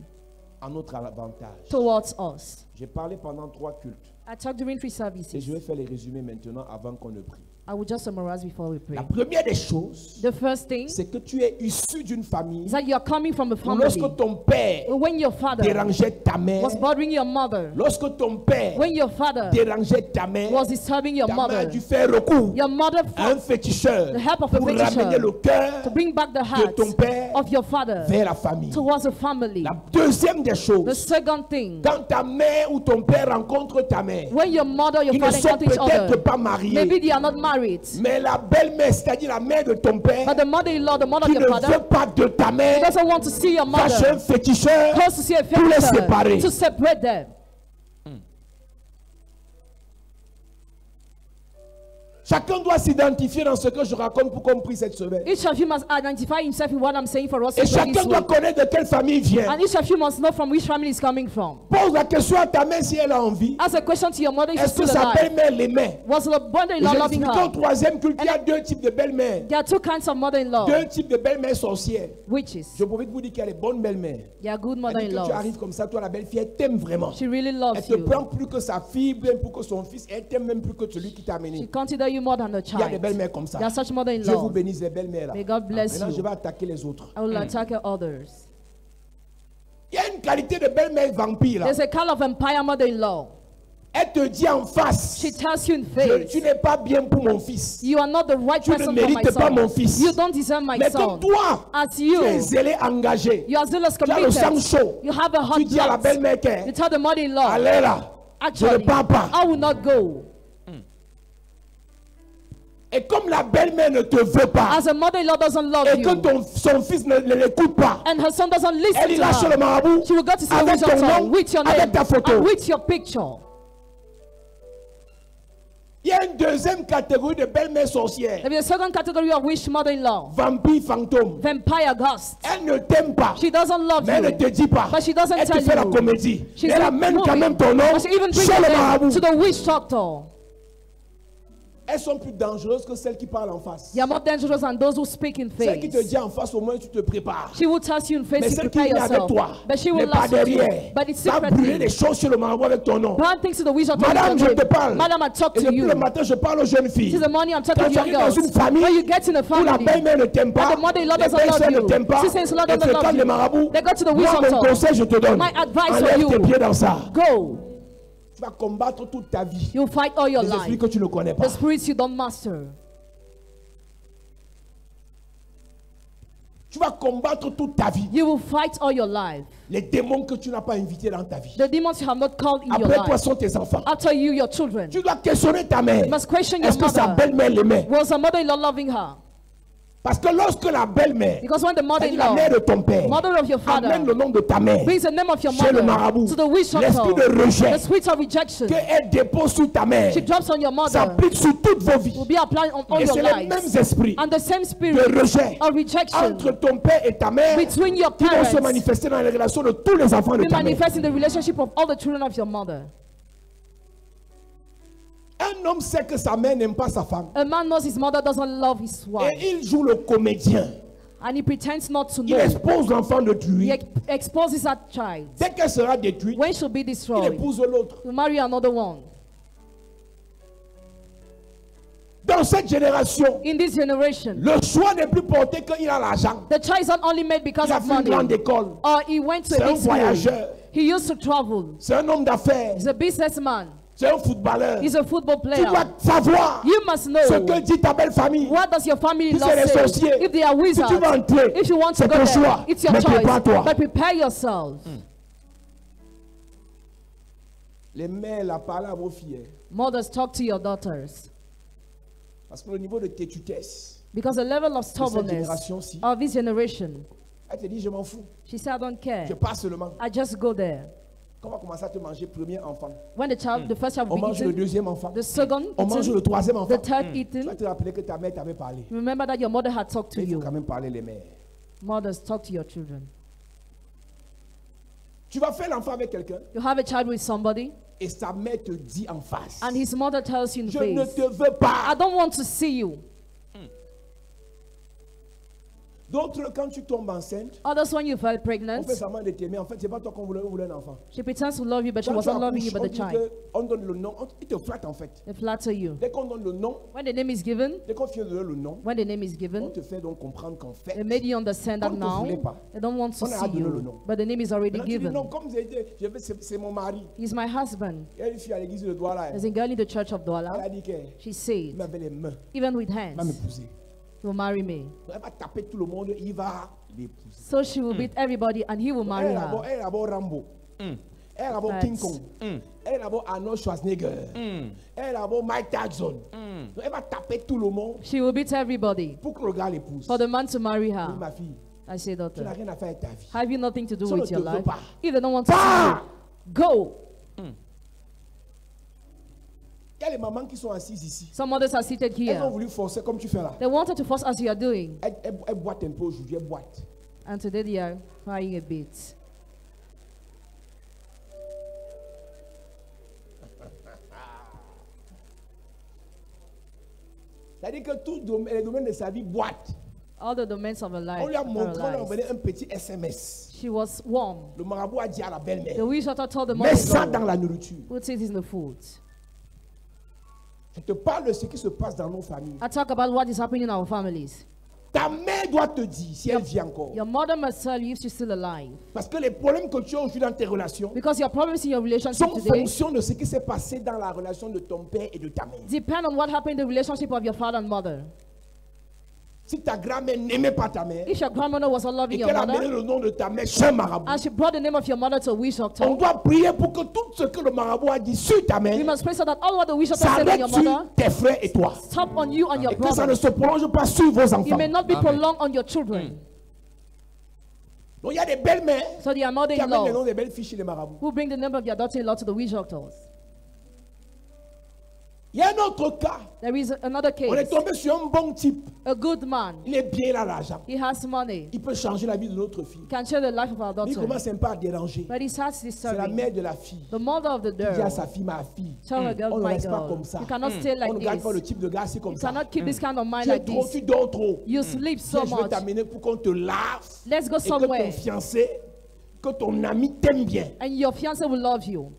à notre avantage.
towards us.
J'ai parlé pendant 3 cultes
I talked during 3
et
services.
je vais faire les résumés maintenant avant qu'on ne prie.
I will just summarize before we pray.
La première des choses,
The first thing
c'est que tu es issu d'une famille
is that you are coming from a
où
family.
lorsque ton père
When your father
dérangeait ta mère,
was bothering your mother,
lorsque ton père
when your father
dérangeait ta mère,
was disturbing your
ta mère a
mother,
dû faire recours
your mother
à un
fought
féticheur
the help of a
pour
féticheur
ramener le cœur
to bring back the
de
heart
ton père
of your father
vers la famille.
towards a family.
La deuxième des
The
choses,
second thing,
quand ta mère ou ton père rencontre ta mère,
when your mother, your
ils ne
father
sont
encounter each
peut-être
other,
pas mariés,
maybe they are not married,
mais la belle-mère, c'est-à-dire la mère de ton père,
but the mother-in-law, the mother
qui
of
ne
your
veut
father,
pas de ta mère,
doesn't want to see your
va chez un
mother,
féticheur
goes to see a
pour les séparer.
fetisher to separate them.
Chacun doit s'identifier dans ce que je raconte pour qu'on prie cette semaine.
Each of you must identify himself in what I'm saying for us
Et
to pray this
chacun doit
week.
connaître de quelle famille il vient.
And each of you must know from which family is coming from.
Pose la question à ta mère si elle a envie.
Ask a question to your mother if she's
Est-ce que
still
sa
alive.
belle-mère l'aimait?
Was the mother-in-law
J'ai
loving
expliqué au
her?
troisième culte qu'il y a deux types de belles-mères.
There are two kinds of mother-in-law.
Deux types de belles-mères sorcières.
Witches.
Je profite pour dire qu'il y a les bonnes belles-mères.
There are good
Elle dit que tu
mother-in-laws.
arrives comme ça, toi la belle-fille, elle t'aime vraiment.
She really
Elle
loves
te
you.
prend plus que sa fille, bien plus que son fils. Elle t'aime même plus que celui qui t'a
She
amené.
consider you more than a
Il y a des
child.
belles-mères comme ça.
There are such
Dieu vous
mother-in-laws.
bénisse les belles-mères là.
May God bless
Maintenant, je
you.
vais attaquer les autres.
I will attack others.
Il y a une qualité de belle-mère vampire là.
There's a kind of empire mother-in-law.
Elle te dit en face,
She tells you in
tu
face,
n'es pas bien pour mon fils.
you are not the right
Tu ne
person for my
mérites pas mon
son.
fils.
You don't deserve my
Mais
son.
comme toi,
As
tu es
you,
zélé, engagé.
you are zealous,
Tu as le sang
committed.
chaud.
You have a hot
Tu dis à la
blood.
belle-mère
You tell the mother-in-law,
allez là, je ne
actually,
pars pas.
I will not go.
Et comme la belle-mère ne te veut pas,
As a mother-in-law doesn't love
et que
you,
son fils ne l'écoute pas,
and her son doesn't
elle
listen
ira
to
chez le
her,
marabout
she will go to see the
avec
witch
ton
doctor
nom,
with your
avec
name
ta photo.
and with your picture.
Il y a une deuxième catégorie de belles-mères sorcières.
There is a second category of witch mother-in-law,
Vampire fantôme.
vampire ghost.
Elle ne t'aime pas,
She doesn't love
mais elle ne
you,
te dit pas.
but she doesn't
Elle te
tell
fait la
you.
comédie.
She's
Elle
not
amène quand
moving.
même ton nom
But she even brings
chez le
your name
marabout.
to the witch doctor.
Elles sont plus dangereuses que celles qui parlent en face.
They are more dangerous than those who speak in
Celle qui te
face.
dit en face, au moins tu te prépares.
She will tell you in face
Mais
to
celle qui
prepare
est avec
yourself,
toi,
but she
mais
will
pas
last with you.
derrière,
But it's
va brûler des
secretly.
choses sur le marabout avec ton nom.
Burn things to the witch doctor. with
Madame,
your
je
name.
te parle.
Madam, I talk
Et
to
depuis
you.
le matin, je parle aux jeunes filles.
Since the morning, I'm talking
Quand
to
tu
young
arrives dans
girls.
une famille
When you get in a
où la
family,
belle-mère ne t'aime pas,
and the mother-in-law
les
doesn't
belles-sœurs
love
ne t'aiment
you,
pas,
sister-in-law
et
doesn't love
fréquentent les
you,
marabouts,
they go to the witch
moi, mon
doctor.
conseil, je te donne.
My advice for
Enlève
you.
tes pieds dans ça.
Go.
Tu vas combattre toute ta vie.
You fight all your
Les esprits
life.
que tu ne connais pas.
The spirits you don't master.
Tu vas combattre toute ta vie.
You will fight all your life.
Les démons que tu n'as pas invités dans ta vie.
The demons you have not called in your
Après toi
life.
sont tes enfants.
After you, your children.
Tu dois questionner ta mère.
You must question your
Est-ce que sa
mother.
belle-mère l'aimait?
Was her mother-in-law loving her?
Parce que lorsque la belle-mère,
Because when the
c'est-à-dire la mère de
mother-in-law,
ton père,
mother of your father,
amène le nom de ta mère
brings the name of your
chez le
mother
marabout,
to the witch
l'esprit
doctor,
de rejet
the spirit of rejection,
qu'elle dépose sur ta mère
she drops on your mother,
s'applique sur toutes vos vies.
will be applied on all
Et
your
c'est les mêmes
lives.
esprits
And the same
de
spirit
rejet
of rejection
entre ton père et ta mère
between your
qui vont se
parents
manifester dans les relations de tous les enfants de
will
ta mère.
manifest in the relationship of all the children of your mother.
Un homme sait que sa mère n'aime pas sa femme
A man knows his mother doesn't love his wife,
et il joue le comédien.
and he pretends not to
Il
know.
expose l'enfant de
He
lui.
exposes that child.
Dès qu'elle sera détruite,
When she'll be
il
destroyed,
épouse l'autre.
he'll marry another one.
Dans cette génération,
In this generation,
le choix n'est plus porté qu'il a l'argent.
the child is not only made because
Il a
of
fait une grande
money,
école.
or he went to
C'est
a
un
big school.
voyageur.
He used to travel.
C'est un homme d'affaires.
He's a businessman.
C'est un footballeur.
He's a football
Tu
player.
dois savoir
You must know
ce que dit ta belle famille.
what does your family
Si
law
c'est les
say.
sorciers,
If they are
si
wizards,
tu vas entrer,
if you want to
c'est
go
ton
there,
choix.
it's your
Mais
choice.
prépare-toi.
But prepare yourself.
Les mères, la parlent à vos filles.
Mothers, talk to your daughters.
Parce que le niveau de têtutesse
Because the level of
de cette
stubbornness
génération-ci,
of this generation,
elle te dit, je m'en fous.
she said, I don't care.
Je passe seulement.
I just go there.
Quand on va commencer à te manger premier enfant,
When the child, the first child
on
will be
mange le
eaten,
deuxième enfant,
the second
on mange
eaten,
le troisième enfant.
the third
Tu vas
eaten.
te rappeler que ta mère t'avait parlé.
Remember that your mother had talked to
Mais il faut
you.
quand même parler les mères.
Mothers, talk to your children.
Tu vas faire l'enfant avec quelqu'un
You have a child with somebody,
et sa mère te dit en face,
and his mother tells you in
je ne
face,
te veux
I
pas.
don't want to see you.
D'autres, quand tu tombes enceinte,
Others, when you felt
on
pregnant,
fait semblant de t'aimer. En fait, c'est pas toi qu'on voulait un enfant.
she pretends to love you, but she
Quand tu
wasn't loving you,
accouches,
but
on
the
dit
child.
que on donne le nom, il te flatte en fait.
They flatter you.
Dès qu'on donne le nom,
When the name is given,
dès qu'on vient de donner le nom,
when the name is
on
given,
te fait donc comprendre qu'en fait,
they made you understand that
on ne te
now
voulait pas.
they don't want to
On a
see
donné le
you,
nom.
but the name is already
maintenant tu dis
given.
non, comme c'est mon mari.
He's my husband.
Il y a une fille à l'église de Douala.
There's a girl in the church of
Elle
Douala.
a dit qu'elle
She said,
avait les mains,
even with
elle va
hands,
m'épouser.
he will marry me.
Elle va taper tout le monde, il va l'épouser.
So she will beat everybody, and he will marry
Elle
her.
est d'abord Rambo. Elle est d'abord
But-
King Kong. Elle est d'abord Arnold Schwarzenegger. Elle est d'abord Mike Tyson. Donc, elle va taper tout le monde
She will beat everybody
pour que le gars l'épouse.
for the man to marry
Oui,
her.
ma fille,
I say,
tu n'as
daughter,
rien à faire avec ta vie.
have you nothing to do
Ça ne
with
te
your
veut
life?
pas.
If they don't want to
Pars!
see you, go.
Il y a les mamans qui sont assises ici.
Some mothers are seated
Elles ont
here.
voulu forcer comme tu fais là.
They wanted to force as you are doing,
Elles boitent un peu aujourd'hui, elles boitent.
and today they are crying a bit.
C'est-à-dire que tous les domaines de sa vie boitent.
All the domains of her life
On lui a
are
montré, on lui a
paralyzed.
envoyé un petit SMS.
She was warm.
Le marabout a dit à la belle-mère,
The witch doctor told the
mets ça
mother,
dans la nourriture.
put it in the food.
Je te parle de ce qui se passe dans nos familles.
I talk about what is happening in our families.
Ta mère doit te dire si elle vit encore.
Your mother must tell you if she's still alive.
Parce que les problèmes que tu as aujourd'hui dans tes relations
Because your problems in your relationship
sont
today
fonction de ce qui s'est passé dans la relation de ton père et de ta mère.
depend on what happened in the relationship of your father and mother.
Si ta grand-mère n'aimait pas ta mère
If your grandmother was not
et
loving your
qu'elle a mené
mother,
le nom de ta mère chez un marabout,
and she brought the name of your mother to a witch
on
doctor,
doit prier pour que tout ce que le marabout a dit sur ta
we
mère
must pray so that all what the witch doctor said on
s'arrête
your
sur
mother
tes frères et toi.
stop on you and your
Et que ça ne
brother.
se prolonge pas sur vos
It
enfants.
may not be
Amen.
prolonged on your children.
Donc il y a des belles-mères
So the
qui amènent les
mother-in-law
noms des belles filles chez les marabouts.
who bring the name of their daughter-in-law to the witch doctors.
Il y a un autre cas.
There is another
On est
case.
tombé sur un bon type.
A good man.
Il est bien, il a l'argent.
He has money.
Il peut changer la vie de notre fille.
Can share the life of our
Mais il
daughter.
commence un peu à déranger.
But he starts
C'est la
disturbing.
mère de la fille.
The mother of the
Il dit à
girl.
sa fille, ma fille,
Tell her girl,
on ne
my
reste pas
girl,
comme ça.
you cannot stay
On
like
ne garde pas le
this.
type de gars assis comme
You
ça.
cannot keep this kind of mind
Tu es
like
trop,
this.
tu dors trop.
You sleep so
Viens, je veux
much.
t'amener pour qu'on te lave.
Let's go
Et que ton
somewhere.
fiancé, que ton ami t'aime bien.
And your fiancé will love you.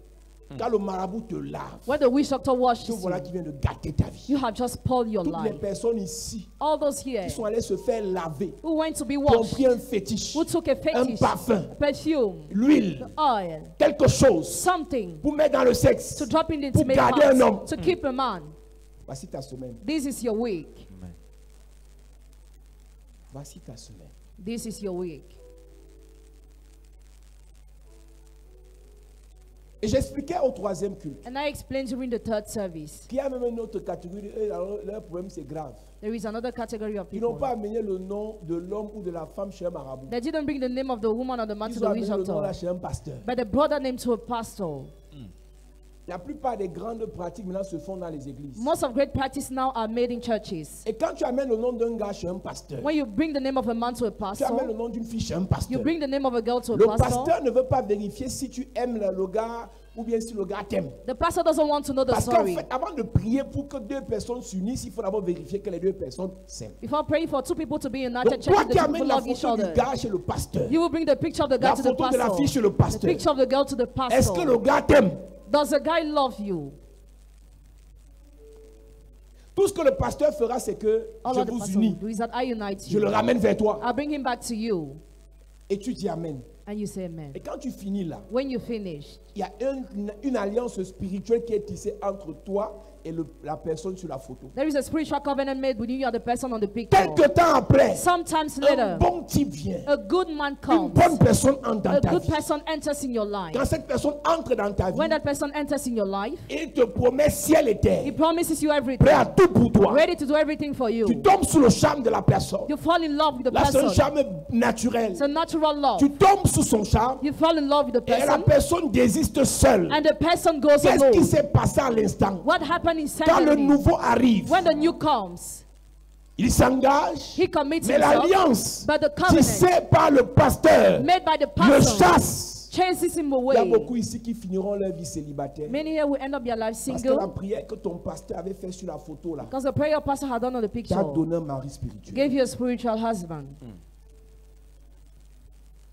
Quand le marabout te lave,
When the witch doctor washes
te voilà
you,
qui vient de gâter ta vie.
you have just spoiled your
Toutes les
life.
personnes ici
All those here
qui sont allées se faire laver,
who went to be
qui ont
washed,
pris un fétiche,
who took a
un
fetish,
parfum,
perfume,
l'huile,
oil,
quelque chose
something
pour mettre dans le sexe.
to drop in the
Pour
intimate
garder un homme.
parts, to keep a man.
Voici ta semaine.
This is your week.
Voici ta semaine.
This is your week.
Et j'expliquais au troisième culte
And I explained during the third service,
qu'il y a même une autre catégorie, eux, leur problème c'est grave.
there is another category of
Ils n'ont
people.
pas amené le nom de l'homme ou de la femme chez un marabout.
They didn't bring the name of the woman or the man to
Ils
the
ont
witch
amené le nom là
doctor,
chez un pasteur.
but they brought that name to a pastor.
La plupart des grandes pratiques maintenant se font dans les églises.
Most of great practice now are made in churches.
Et quand tu amènes le nom d'un gars chez un pasteur,
When you bring the name of a man to a
tu amènes le
pastor,
nom d'une fille chez un
you
pasteur.
bring the name of a girl to a
Le
pastor.
pasteur ne veut pas vérifier si tu aimes le gars ou bien si le gars t'aime.
The pastor doesn't want to know the
Parce qu'en
story.
fait, avant de prier pour que deux personnes s'unissent, il faut d'abord vérifier que les deux personnes s'aiment.
Before praying for two people to be united,
Donc
check
toi
if
qui
the two
amènes
people
la
love each
photo du
other.
gars chez le pasteur,
You will bring the picture of the guy
la
to the
photo de la
pastor.
fille chez le
The
pasteur.
picture of the girl to the
Est-ce que le
pastor.
gars t'aime?
Does the guy love you?
Tout ce que le pasteur fera, c'est que
All
je
of the
vous
pastor will
unis.
do is that I unite
Je le
you.
ramène vers toi.
I'll bring him back to you.
Et tu dis Amen.
And you say amen.
Et quand tu finis là,
When you finish,
il y a une alliance spirituelle qui est tissée entre toi et la personne sur la photo.
there is a spiritual covenant made with you and the person on the picture.
Quelque temps après,
Sometimes
un
later,
bon type vient.
a good man
Une
comes.
bonne personne entre dans
A
ta
good
vie.
person enters in your life.
Quand cette personne entre dans ta vie,
When that person enters in your life,
il te promet ciel et
he
terre,
promises you
prêt
everything.
à tout pour toi.
Ready to do everything for you.
Tu tombes sous le charme de la personne.
You fall in love with the
Là, c'est un
person.
charme naturel.
It's a natural love.
Tu tombes sous son charme
You fall in love with the
et la
person,
personne désiste seule.
and the person goes
Qu'est-ce qui
alone.
s'est passé à l'instant?
What happened
Quand le
instantly?
nouveau arrive,
When the new comes,
il s'engage,
he commits
mais
himself,
l'alliance
but the covenant
tissée par le pasteur
made by the
le
person
chasse.
chases him
Il y a
away.
beaucoup ici qui finiront leur vie célibataire.
Many here will end up their life
Parce que la
single
prière que ton pasteur avait fait sur la photo là,
because the prayer pastor had done on the
t'a
picture
donné un mari spirituel.
gave you a spiritual husband.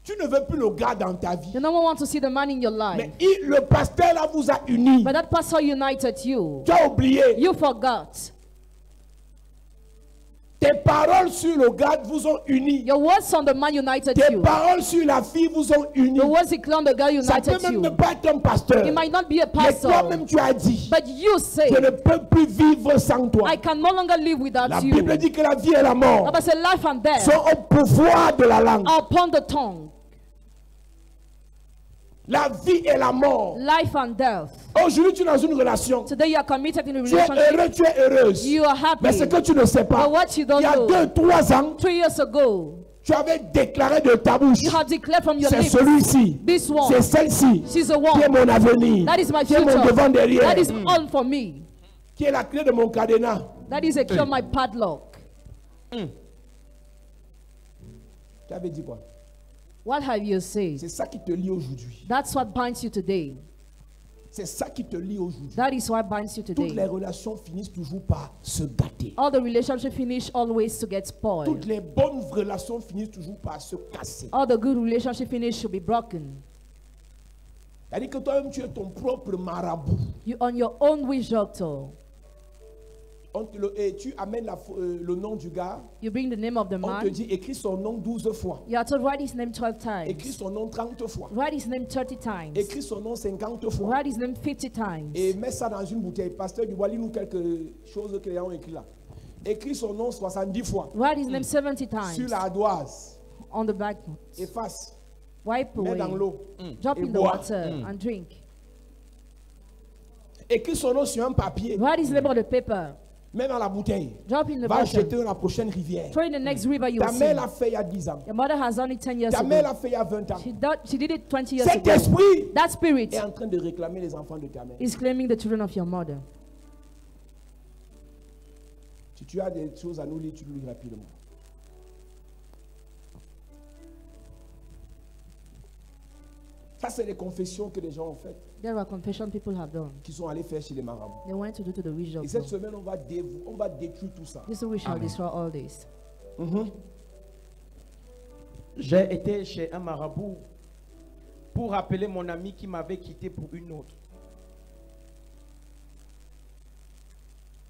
Tu ne veux plus le gars dans ta vie.
You no one want to see the man in your life,
Mais le pasteur là vous a unis.
but that pastor united you.
Tu as oublié.
You forgot.
Tes paroles sur le gars vous ont unis.
Your words on the man united
Tes
you.
paroles sur la fille vous ont unis.
The words he cloned the girl
Ça peut
united
même
you.
ne pas être un pasteur.
It might not be a
Mais
pastor,
toi-même tu as dit,
but you say,
je ne peux plus vivre sans toi.
I can no longer live
La
without you.
Bible dit que la vie et la mort
But say life and death
sont au pouvoir de la langue.
are upon the tongue.
La vie et la mort.
Life and death.
Aujourd'hui, tu es dans une relation.
Today you are committed in a
Tu es
relationship.
heureux, tu es heureuse.
You are happy.
Mais ce que tu ne sais pas,
But what you don't
il y a
know,
2-3 ans,
3 years ago,
tu avais déclaré de ta bouche,
you have declared from your
c'est
lips,
celui-ci,
this one,
c'est celle-ci,
she's the
qui est
one.
mon avenir,
That is my
qui est mon
future.
devant derrière,
That is all for me.
qui est la clé de mon cadenas.
That is a key of my padlock.
Tu avais dit quoi?
What have you said?
C'est ça qui te lie aujourd'hui.
That's what binds you today.
C'est ça qui te lie aujourd'hui.
That is what binds you
Toutes les
today.
relations finissent toujours par se gâter.
All the relationships finish always to get
Toutes
spoiled.
les bonnes relations finissent toujours par se casser.
All the good relationships finish should be broken.
C'est-à-dire que toi-même, tu es ton propre marabout.
You on your own witch doctor.
et tu amènes le nom du gars,
You bring the name of the
on te
man.
dit écris son nom 12 fois.
You are told write his name 12
Écris
times.
son nom 30 fois.
Write his name 30 times.
Écris son nom 50 fois.
Write his name 50 times.
Et mets ça dans une bouteille. Pasteur Dubois, lis-nous quelque chose que les gens ont écrit là. Écris son nom 70 fois.
Write his name 70
Sur
times.
la ardoise.
On the back.
Efface.
Wipe
Mets dans
away.
l'eau.
Drop
Et
in the
bois.
water and drink.
Écris son nom sur un papier.
Write his name on the paper.
Mets dans la bouteille.
Drop in the
Va jeter
bottle.
dans la prochaine rivière.
Throw in the next river you
Ta
will
mère
see.
l'a fait il y a 10 ans.
Your mother has done it 10 years
Ta mère l'a
ago.
fait il y a 20 ans.
She did it 20 years
Cet
ago.
esprit
That spirit
est en train de réclamer les enfants de ta mère.
is claiming the children of your mother.
Si tu as des choses à nous lire, tu nous lis rapidement. Ça, c'est les confessions que les gens ont faites,
There are confession people have done.
qui sont allés faire chez les marabouts.
They went to do to the witch
Et cette
doctor.
semaine, on va détruire tout ça.
This we shall destroy all this.
J'ai été chez un marabout pour appeler mon ami qui m'avait quitté pour une autre.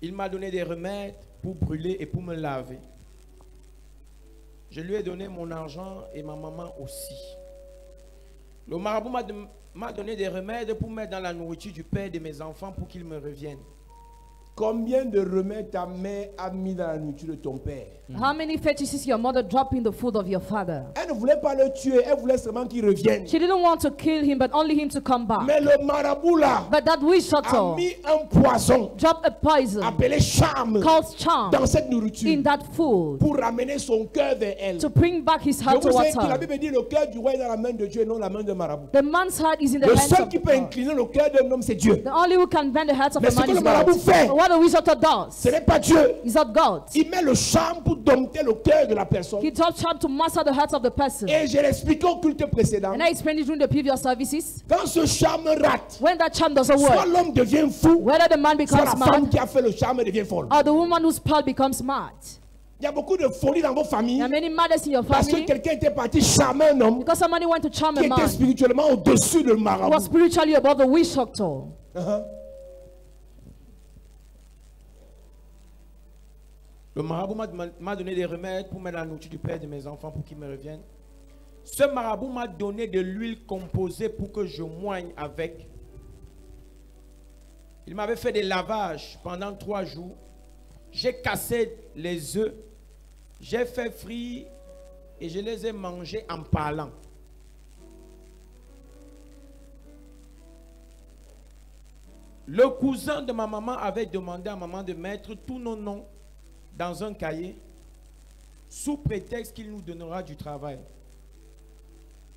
Il m'a donné des remèdes pour brûler et pour me laver. Je lui ai donné mon argent et ma maman aussi. Le marabout m'a donné des remèdes pour mettre dans la nourriture du père de mes enfants pour qu'ils me reviennent.
Combien de remèdes ta mère a mis dans la nourriture de ton père?
How many fetuses your mother dropped in the food of your father?
Elle ne voulait pas le tuer, elle voulait seulement qu'il revienne.
She didn't want to kill him, but only him to come back.
Mais le marabout là
But that witch
a
doctor
mis un poison
dropped a poison
appelé charme
called charm
dans cette
in
nourriture
that food
pour ramener son cœur vers elle.
to bring back his
Je
heart
vous ai
towards
dit, la
her.
Bible dit le cœur du roi est dans la main de Dieu et non la main de marabout.
The man's heart is in the
Le
hands
seul
of
qui
God.
peut incliner le cœur d'un homme, c'est Dieu.
The only who can bend the heart of
Mais
a
ce
man
que
is
le marabout
God.
fait,
But what the witch doctor
ce
does
n'est pas Dieu.
is not God.
Il met le charme pour dompter le cœur de la personne.
He taught charm to master the heart of the person.
Et je l'expliqué au culte précédent.
And I explained it during the previous services.
Quand ce charme rate,
When that charm doesn't
soit
work,
l'homme devient fou,
whether the man
soit la
becomes
femme
mad
qui a fait le charme devient folle.
or the woman whose spell becomes mad.
Il y a beaucoup de folie dans vos familles
There are many madness in your
parce que
family
quelqu'un était parti charmer un homme
because somebody went to charm
qui
a
était
man
spirituellement au-dessus de
who was
marabout.
spiritually above the witch doctor.
Uh-huh.
Le marabout m'a donné des remèdes pour mettre la nourriture du père de mes enfants pour qu'ils me reviennent. Ce marabout m'a donné de l'huile composée pour que je moigne avec. Il m'avait fait des lavages pendant 3 jours. J'ai cassé les œufs. J'ai fait frire et je les ai mangés en parlant. Le cousin de ma maman avait demandé à maman de mettre tous nos noms dans un cahier sous prétexte qu'il nous donnera du travail.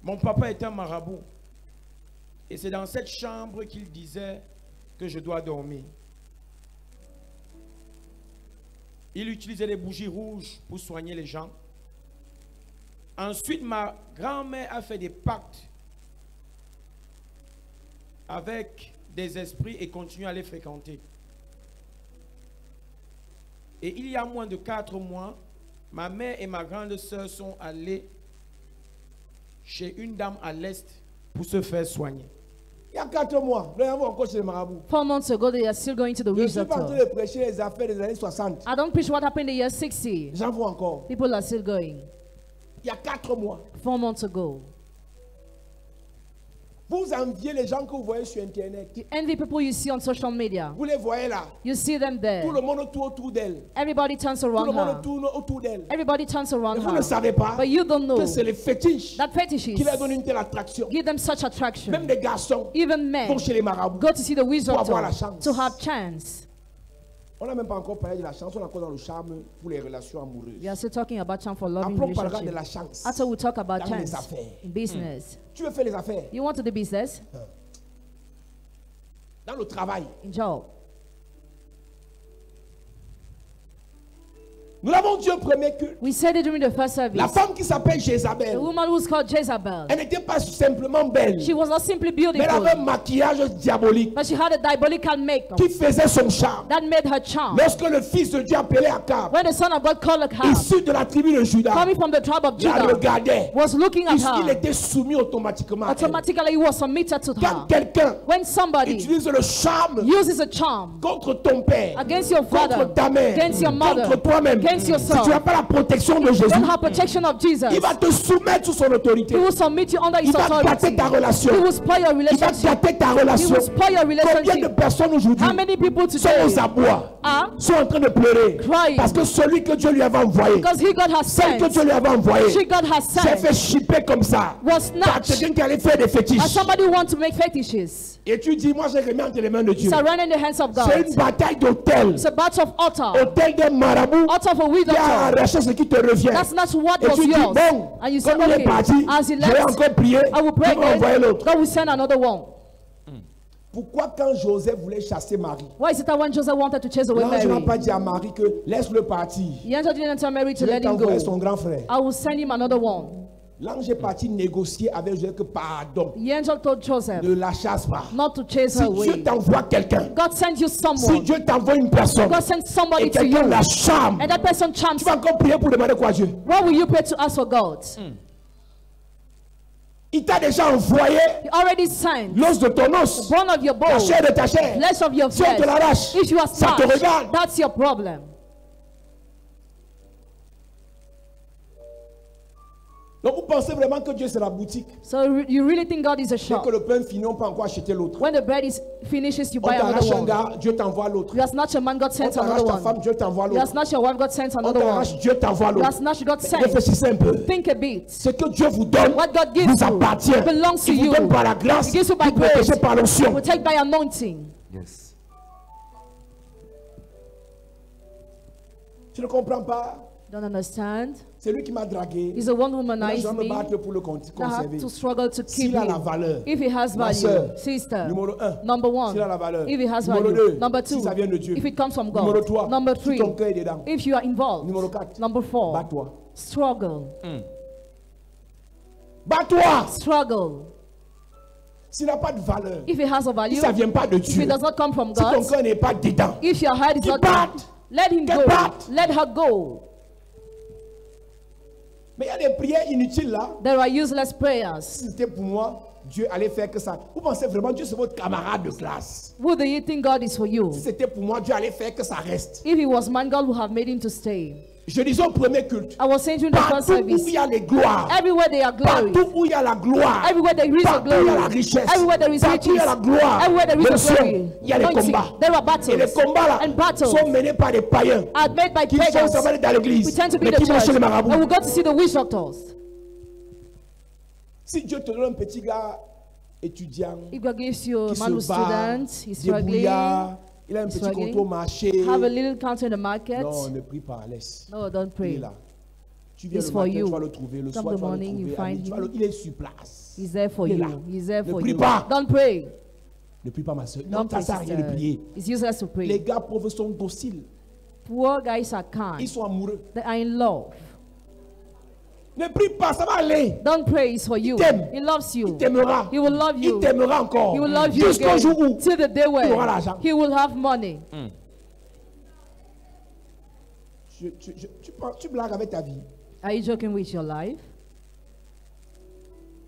Mon papa est un marabout et c'est dans cette chambre qu'il disait que je dois dormir. Il utilisait des bougies rouges pour soigner les gens. Ensuite, ma grand-mère a fait des pactes avec des esprits et continue à les fréquenter. Et il y a moins de 4 mois, ma mère et ma grande sœur sont allées chez une dame à l'est pour se faire soigner.
Il y a 4 mois, nous avons encore chez les marabouts.
4 months ago, they are still going to the
Je ne
witch
suis pas en train
doctor.
de prêcher les affaires des années 60.
I don't preach what happened in the year 60.
J'en vois encore.
People are still going.
Il y a 4 mois.
4 months ago.
Vous enviez les gens que vous voyez sur Internet.
You envy people you see on social media.
Vous les voyez là.
You see them
Tout le
there.
monde tourne autour d'elle.
Everybody turns
Tout le
around
monde
her.
tourne autour d'elle.
Everybody turns
Et
around
vous ne
her.
savez pas
But you don't know
que c'est les fétiches
that fetishes
qui leur donnent une telle attraction.
give them such
Même
attraction.
des garçons
Even men
vont chez les marabouts.
go to see the witch
Pour avoir la
doctor
chance.
to have chance.
On n'a même pas encore parlé de la chance, on est encore dans le charme pour les relations amoureuses.
We are still talking about charm for loving
Après, on parlera de la
relationship.
chance
After we talk about
dans les
chance
affaires.
in business.
Tu veux faire les affaires
You want to do business?
dans le travail.
In job.
Nous l'avons dit au premier culte.
We said it during the first service.
La femme qui s'appelle
The
Jézabel,
woman who was called Jezebel.
elle n'était pas simplement belle,
She was not simply
mais elle avait un
beautiful,
maquillage diabolique
but she had a diabolical makeup
qui faisait son charme.
that made her charm.
Lorsque le fils de Dieu appelé Akab,
When the son of God called her,
issu de la tribu de Juda,
coming from the tribe of
la
Judah,
regardait,
was looking at
il
her,
était soumis automatiquement à elle.
automatically he was submitted to
Quand
her.
quelqu'un
When somebody
utilise le charme
uses a charm
contre ton père,
against your father,
contre ta mère,
against your mother,
contre toi-même,
against
si
yourself,
tu n'as pas la protection de Jésus,
don't have protection of Jesus,
il va te soumettre sous son autorité.
he will submit you under his
Il va gâter
authority.
ta relation.
He will spoil your
Il va
relationship.
gâter ta
He
relation.
will spoil your
Combien de
relationship.
personnes aujourd'hui
How many people
sont
today
aux abois,
are
sont en train de pleurer
crying
parce que celui que Dieu lui avait envoyé,
because he God has
celle que
sent,
Dieu lui avait envoyé,
she God has
s'est
sent,
fait chipper comme ça
was
par
snatched
quelqu'un qui allait faire des
as
fétiches.
somebody who wants to make fetishes.
Et tu dis, moi j'ai remis entre les mains de Dieu.
Surrender in the hands of
C'est
God.
une bataille d'autel.
It's a battle of altar.
Autel d'un marabout
Altar of a widow.
qui a arraché ce qui te revient.
That's not what
Et
was
tu dis,
yours.
bon,
And you say,
comme il est
okay,
parti,
as he
je vais
left,
encore prier,
I will
il
pray
va envoyer
again.
l'autre.
God will send another one.
Pourquoi quand Joseph voulait chasser Marie,
Why is it that when Joseph wanted to chase away
l'ange n'a
Mary,
pas dit à Marie que laisse-le partir.
the angel didn't tell Mary to
Je vais
let him
t'envoyer
go.
son grand frère.
I will send him another one.
L'ange est parti négocier avec Joseph que pardon,
The angel told Joseph
ne la chasse pas.
not to chase
Si
her
Dieu
away.
t'envoie quelqu'un,
God sends you
si
someone.
Dieu t'envoie une personne
God sends somebody
et
to you.
quelqu'un la charme,
And that person charms.
tu vas encore prier pour demander quoi à Dieu?
What will you pray to ask for God?
Il t'a déjà envoyé
He already sent
l'os de ton os,
one of your
la
bones,
chair de ta chair.
flesh of your
Si on te
flesh.
l'arrache,
If you are
ça te
snatched,
regarde.
that's your problem.
Donc vous pensez vraiment que Dieu c'est la boutique
So you really think God is a
et
shop?
que le pain fini, on peut encore acheter l'autre.
When the bread is finishes, you
On
buy
t'arrache
another
un
one.
gars, Dieu t'envoie l'autre.
You have snatched a man, God
On
sends
t'arrache
another
ta
one.
femme, Dieu t'envoie
You have
l'autre.
snatched your wife, God sends
On
another one.
t'arrache, Dieu t'envoie
You have
l'autre.
snatched, God sends.
Réfléchissez un peu.
Think a bit.
Ce que Dieu vous donne
What God gives
vous
you
appartient.
belongs to
Il vous
you.
donne par la grâce,
He gives you by
vous protégez
grace.
par l'onction.
Protect by anointing.
Yes.
Tu ne comprends pas?
Don't understand?
C'est lui qui m'a dragué.
He's the one who
Là, je
humanized
dois me
me.
battre pour le
I have
conserver.
to struggle to keep
S'il a la
him.
valeur,
If he has
ma
value,
sœur,
sister.
numéro 1.
Number one,
S'il a la valeur.
if he has
Numéro
value.
2.
Number
Si
two,
ça vient de Dieu.
if it comes from
Numéro
God.
3.
Number
Si
three,
ton cœur est dedans.
if you are involved.
Numéro 4.
Number four,
Bats-toi.
struggle.
Bats-toi.
Struggle.
S'il n'a pas de valeur,
If it has a
si
value,
ça ne vient pas de
if
Dieu,
it does not come from
si ton
God,
cœur n'est pas dedans,
if your heart is
Qu'il
not
batte.
let him
Qu'il
go.
batte.
Let her go.
mais il y a des prières inutiles là.
There are useless prayers.
Si c'était pour moi, Dieu allait faire que ça. Vous pensez vraiment Dieu c'est votre camarade de classe?
Who do you think God is for you?
Si c'était pour moi, Dieu allait faire que ça reste.
If he was man, God would have made him to stay.
Je disais au premier culte,
I was saying during the first
partout où il
service,
y a les gloires,
everywhere there are glory,
partout où il y a la gloire,
everywhere there is a
partout où il y a la
glory,
richesse,
everywhere there is
partout où il y a la
riches,
gloire,
everywhere there is a
l'onction,
glory,
il y a les
anointing,
combats.
there are
Et les
battles
combats là
and battles
sont menés par des païens
are made by
qui sont
pagans.
s'appelés dans l'église,
We tend to be
mais
the
qui vont
church,
chez les
and
marabouts.
we go to see the witch doctors.
Si Dieu te donne un petit gars étudiant
If God gives you a
qui
man who's
se bat,
student, he's struggling,
débrouillard, il a un petit
struggling,
compte au marché.
have a little counter in the market.
Non, ne prie pas, laisse.
No, don't
Il est
pray.
là. Tu viens
It's
le
for
matin,
you.
tu vas le trouver. Le
Come
soir,
the
tu vas le
morning, you
trouver. À
find
midi, tu
him.
vas il est sur place.
He's there for
Il est
you.
là.
He's there
Ne
for
prie
you.
pas.
Don't pray.
Ne prie pas, ma soeur. Non,
Don't
ça
pray,
sert à rien de
sister.
prier.
It's useless to
Les
pray.
gars pauvres sont dociles.
Poor guys are
Ils
kind.
sont amoureux.
They are in love.
Ne prie pas, ça va aller.
Don't pray, it's for you.
t'aime.
He loves
Il
you.
t'aimera.
He will love
Il
you.
t'aimera encore.
He will love you
Jusqu'au jour
again.
où
Till the day
il aura
when
l'argent.
he will have money.
Tu blagues avec ta vie.
Are you joking with your life?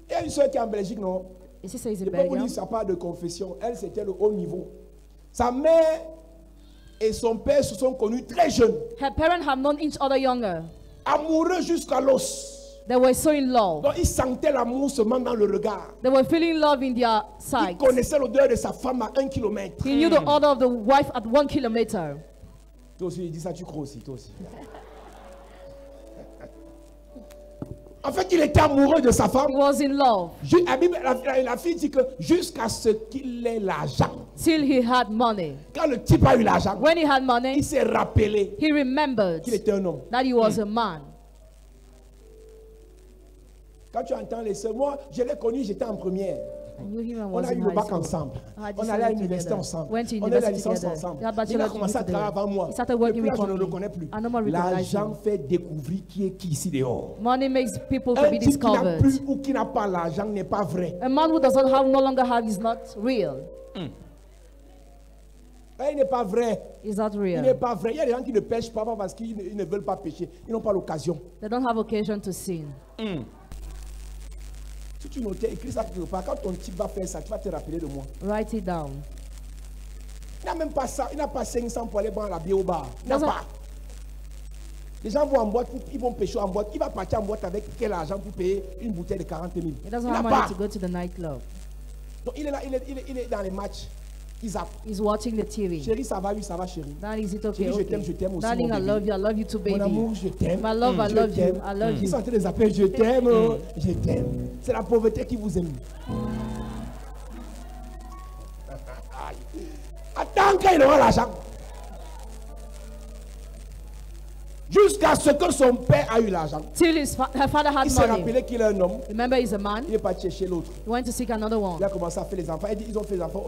Il y a une soeur qui est en Belgique, non?
Is he says
Je
in
peux vous
Belgium?
dire, ça part de confession. Elle, c'était le haut niveau. Sa mère et son père se sont connus très jeunes.
Her parents have known each other younger.
Amoureux jusqu'à l'os.
They were so in love.
Donc, ils sentaient l'amour seulement dans le regard.
They were feeling love in their
Il
sight.
connaissait l'odeur de sa femme à 1 kilomètre.
He knew the odor of the wife at 1 kilometer.
Toi aussi, il dit ça, tu crois aussi, toi aussi. En fait, il était amoureux de sa femme.
He was in love
La fille dit que jusqu'à ce qu'il ait l'argent.
till he had money.
Quand le type a eu l'argent,
When he had
il
money,
s'est rappelé
he remembered
qu'il était un homme.
that he was a man.
Quand tu entends les sœurs, moi, je l'ai connu, j'étais en première.
You him and
On
was
a eu
in
le
high
bac
school.
ensemble.
Had
On
this
allait à
together.
l'université ensemble.
Went to
On a eu la
university
licence
together.
ensemble.
Got
Il
bachelor's
a commencé à
degree
travailler
together.
avant moi.
He started
Depuis
working
là, je
before
ne
me.
le connais plus.
I no more recognize
L'argent
him.
fait découvrir qui est qui ici dehors.
Money makes people to
Un
be
type qui n'a
discovered.
plus ou qui n'a pas l'argent n'est pas vrai.
A man who does not have, no longer have, is not real.
Il n'est pas vrai.
Is not
Il n'est
real.
pas vrai. Il y a des gens qui ne pêchent pas parce qu'ils ne veulent pas pêcher. Ils n'ont pas l'occasion.
They don't have occasion to sin.
Si tu notais, écris ça quelque part. Quand ton type va faire ça, tu vas te rappeler de moi.
Write it down.
Il n'a même pas ça. Il n'a pas 500 pour aller boire la bière au bar. Il n'a
That's
pas. Les gens vont en boîte, ils vont pêcher en boîte. Il va partir en boîte avec quel argent pour payer une bouteille de 40 000.
He doesn't
Il n'a
have
pas.
money to go to the nightclub.
Donc il est là, il est dans les matchs. Il zappe.
He's watching the TV.
Chérie, ça va, oui, ça va, chérie.
Darling, is it okay?
Chérie,
Okay.
je t'aime aussi,
Darling,
mon
I
bébé.
love you. I love you too,
Mon
baby.
amour, je t'aime.
My love, I
Je
love you.
t'aime.
I love
Ils
you.
sont en train de les appeler, je t'aime, je t'aime. C'est la pauvreté qui vous aime. Attends qu'il aura l'argent. Jusqu'à ce que son père a eu l'argent.
Till her father had
Il s'est
money.
rappelé qu'il est un homme.
Remember, he's a man.
Il est parti chercher l'autre.
He went to seek another one.
Il a commencé à faire les enfants. Ils ont fait les enfants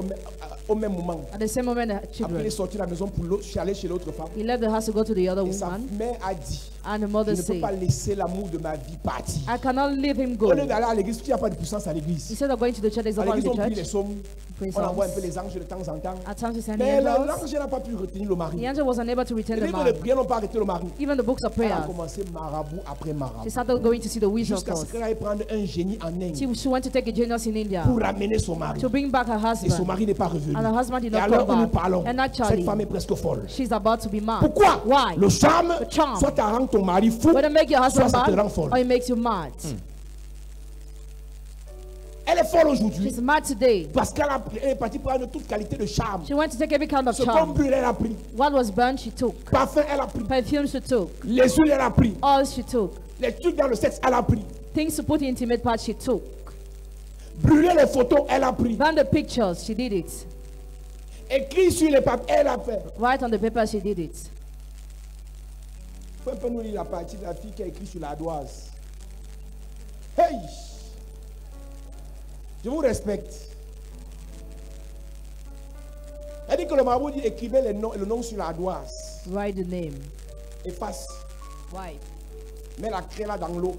au même moment.
At the same moment, the
Après, il
children.
est sorti de la maison pour aller chez l'autre femme.
He left the house to go to the other
Et sa
woman.
mère a dit,
And the
je
mother
ne peux
said,
pas laisser l'amour de ma vie partir.
I cannot leave him
Au
go.
lieu d'aller à l'église, il n'y a pas de puissance à l'église.
Instead of going to the church, there's
À
a part
l'église,
of
on
the
prie les
church.
psaumes.
Praise
On envoie un peu
songs.
les anges de temps en temps.
At times, we send the
Mais
angels.
l'ange n'a pas pu retenir le mari.
The angel was unable to retain
Les
the
livres de
man.
prière n'ont pas arrêté le mari.
Even the books of
Elle a
prayer.
commencé marabout après
She
marabout.
started going to see the wizard
Jusqu'à ce
first.
qu'elle aille prendre un génie en Inde
She went to take a genius in India
pour ramener son mari.
to bring back her
Et son
husband.
mari n'est pas revenu.
And her husband did
Et
not
à l'heure
come
où nous
back.
parlons,
And
cette
actually,
femme est presque folle.
she's about to be mad.
Pourquoi?
Why?
Le charme,
The charm.
soit ça rend ton mari fou,
Whether make your
soit
husband
ça te
mad
rend folle.
or it makes you mad.
Elle est folle aujourd'hui
She's mad today.
parce qu'elle est partie prendre toute qualité de charme.
She went to take every kind of
Ce qu'on
charm.
brûle, elle a pris.
What was burned, she took.
Parfum, elle a pris.
Perfume, she took.
Les huiles, elle a pris.
All she took.
Les trucs dans le sexe, elle a pris.
Things to put in intimate parts, she took.
Brûler les photos, elle a pris.
Burn the pictures, she did it.
Écrit sur les papiers, elle a fait.
Write on the paper, she did it.
Faut un peu nous lire la partie de la fille qui a écrit sur l'ardoise. Hey! Je vous respecte. Elle dit que le marabout dit écrivez le nom sur l'ardoise.
Write the name.
Efface.
Write.
Mets la craie là dans l'eau.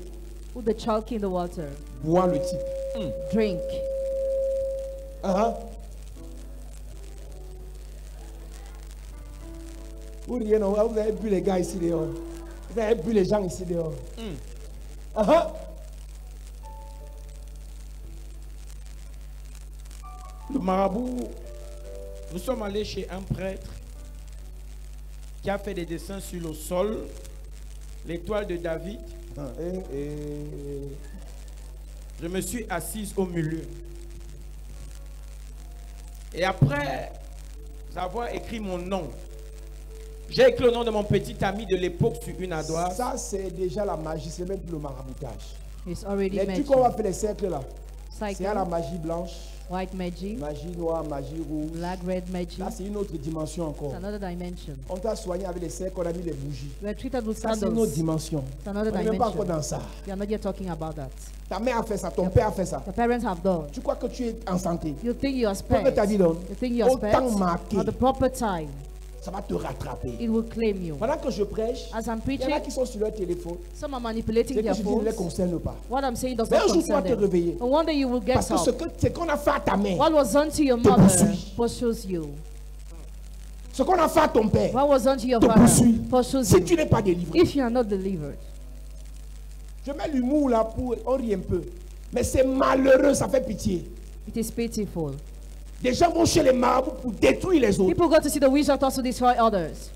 Put the chalk in the water.
Bois le type.
Drink.
Vous riez, non? Vous avez bu les gars ici dehors. Vous avez bu les gens ici dehors.
Le marabout, nous sommes allés chez un prêtre qui a fait des dessins sur le sol, l'étoile de David. Je me suis assise au milieu. Et après avoir écrit mon nom, j'ai écrit le nom de mon petit ami de l'époque sur une ardoise.
Ça, c'est déjà la magie, c'est même plus le maraboutage.
It's already
Les
magic.
trucs qu'on va faire les cercles là,
Cycle,
c'est à la magie blanche,
white magic,
magie noire, magie rouge.
black, red magic.
Là, c'est une autre dimension encore.
It's another dimension.
On t'a soigné avec les cercles, on a mis les bougies.
We are treated with
Ça, c'est une autre
candles.
dimension.
It's another
On n'est même pas encore
dimension.
dans ça.
We are not yet talking about that.
Ta mère a fait ça, ton père a fait ça.
The parents have done.
Tu crois que tu es en santé?
You think you are
Pourquoi
spared.
t'as dit non?
You think you are
Au
spared.
temps marqué,
At the proper time,
ça va te rattraper.
it will claim you.
Pendant que je prêche,
As I'm
il y en a
preaching,
qui sont sur leur téléphone.
some are
C'est
manipulating
que
their
je dis ne les
phones.
concerne pas.
What I'm saying does
Mais
not
un jour, tu vas
concern
te
them.
réveiller.
But one day you will get
Parce que
up.
ce qu'on a fait à ta mère,
What was done to your
te
mother
poursuit.
pursues you.
ce qu'on a fait à ton père,
What was done to your
te
father
poursuit.
pursues
Si tu
you.
n'es pas délivré,
If you are not delivered,
je mets l'humour là pour on rit un peu. Mais c'est malheureux, ça fait pitié.
it is pitiful.
Des gens vont chez les marabouts pour détruire les autres.
People go to see the wizard to destroy others.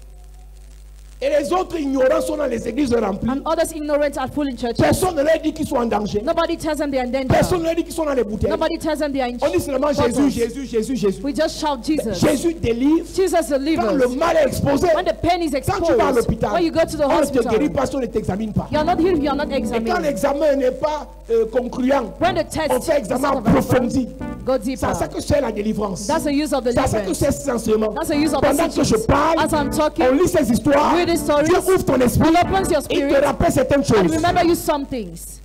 Et les autres ignorants sont dans les églises remplies.
And others ignorant are full in churches.
Personne ne leur dit qu'ils sont en danger.
Nobody tells them they are in danger.
Personne ne leur dit qu'ils sont dans les bouteilles.
Nobody tells them they are in
On dit seulement Jésus,
bottles.
Jésus, Jésus, Jésus.
We just shout Jesus.
Jésus délivre.
Jesus
Quand le
delivers.
mal est exposé,
When the pain is
quand tu vas à
exposed,
l'hôpital,
when you go to the
on ne te guérit
hospital,
pas si on ne t'examine pas.
you are not healed, you are not
Et quand
examined.
l'examen n'est pas concluant,
When the
on
test
fait
is
examen
not
approfondi.
go
C'est ça
deeper.
que c'est la délivrance.
That's the use of
C'est ça que
deliverance.
c'est ces enseignements.
That's the use of the
Pendant que je
teachings.
parle,
As I'm talking,
on lit ces histoires,
read these stories,
Dieu ouvre ton esprit,
and opens your
il te
spirit,
rappelle certaines
and
choses.
remember you some things.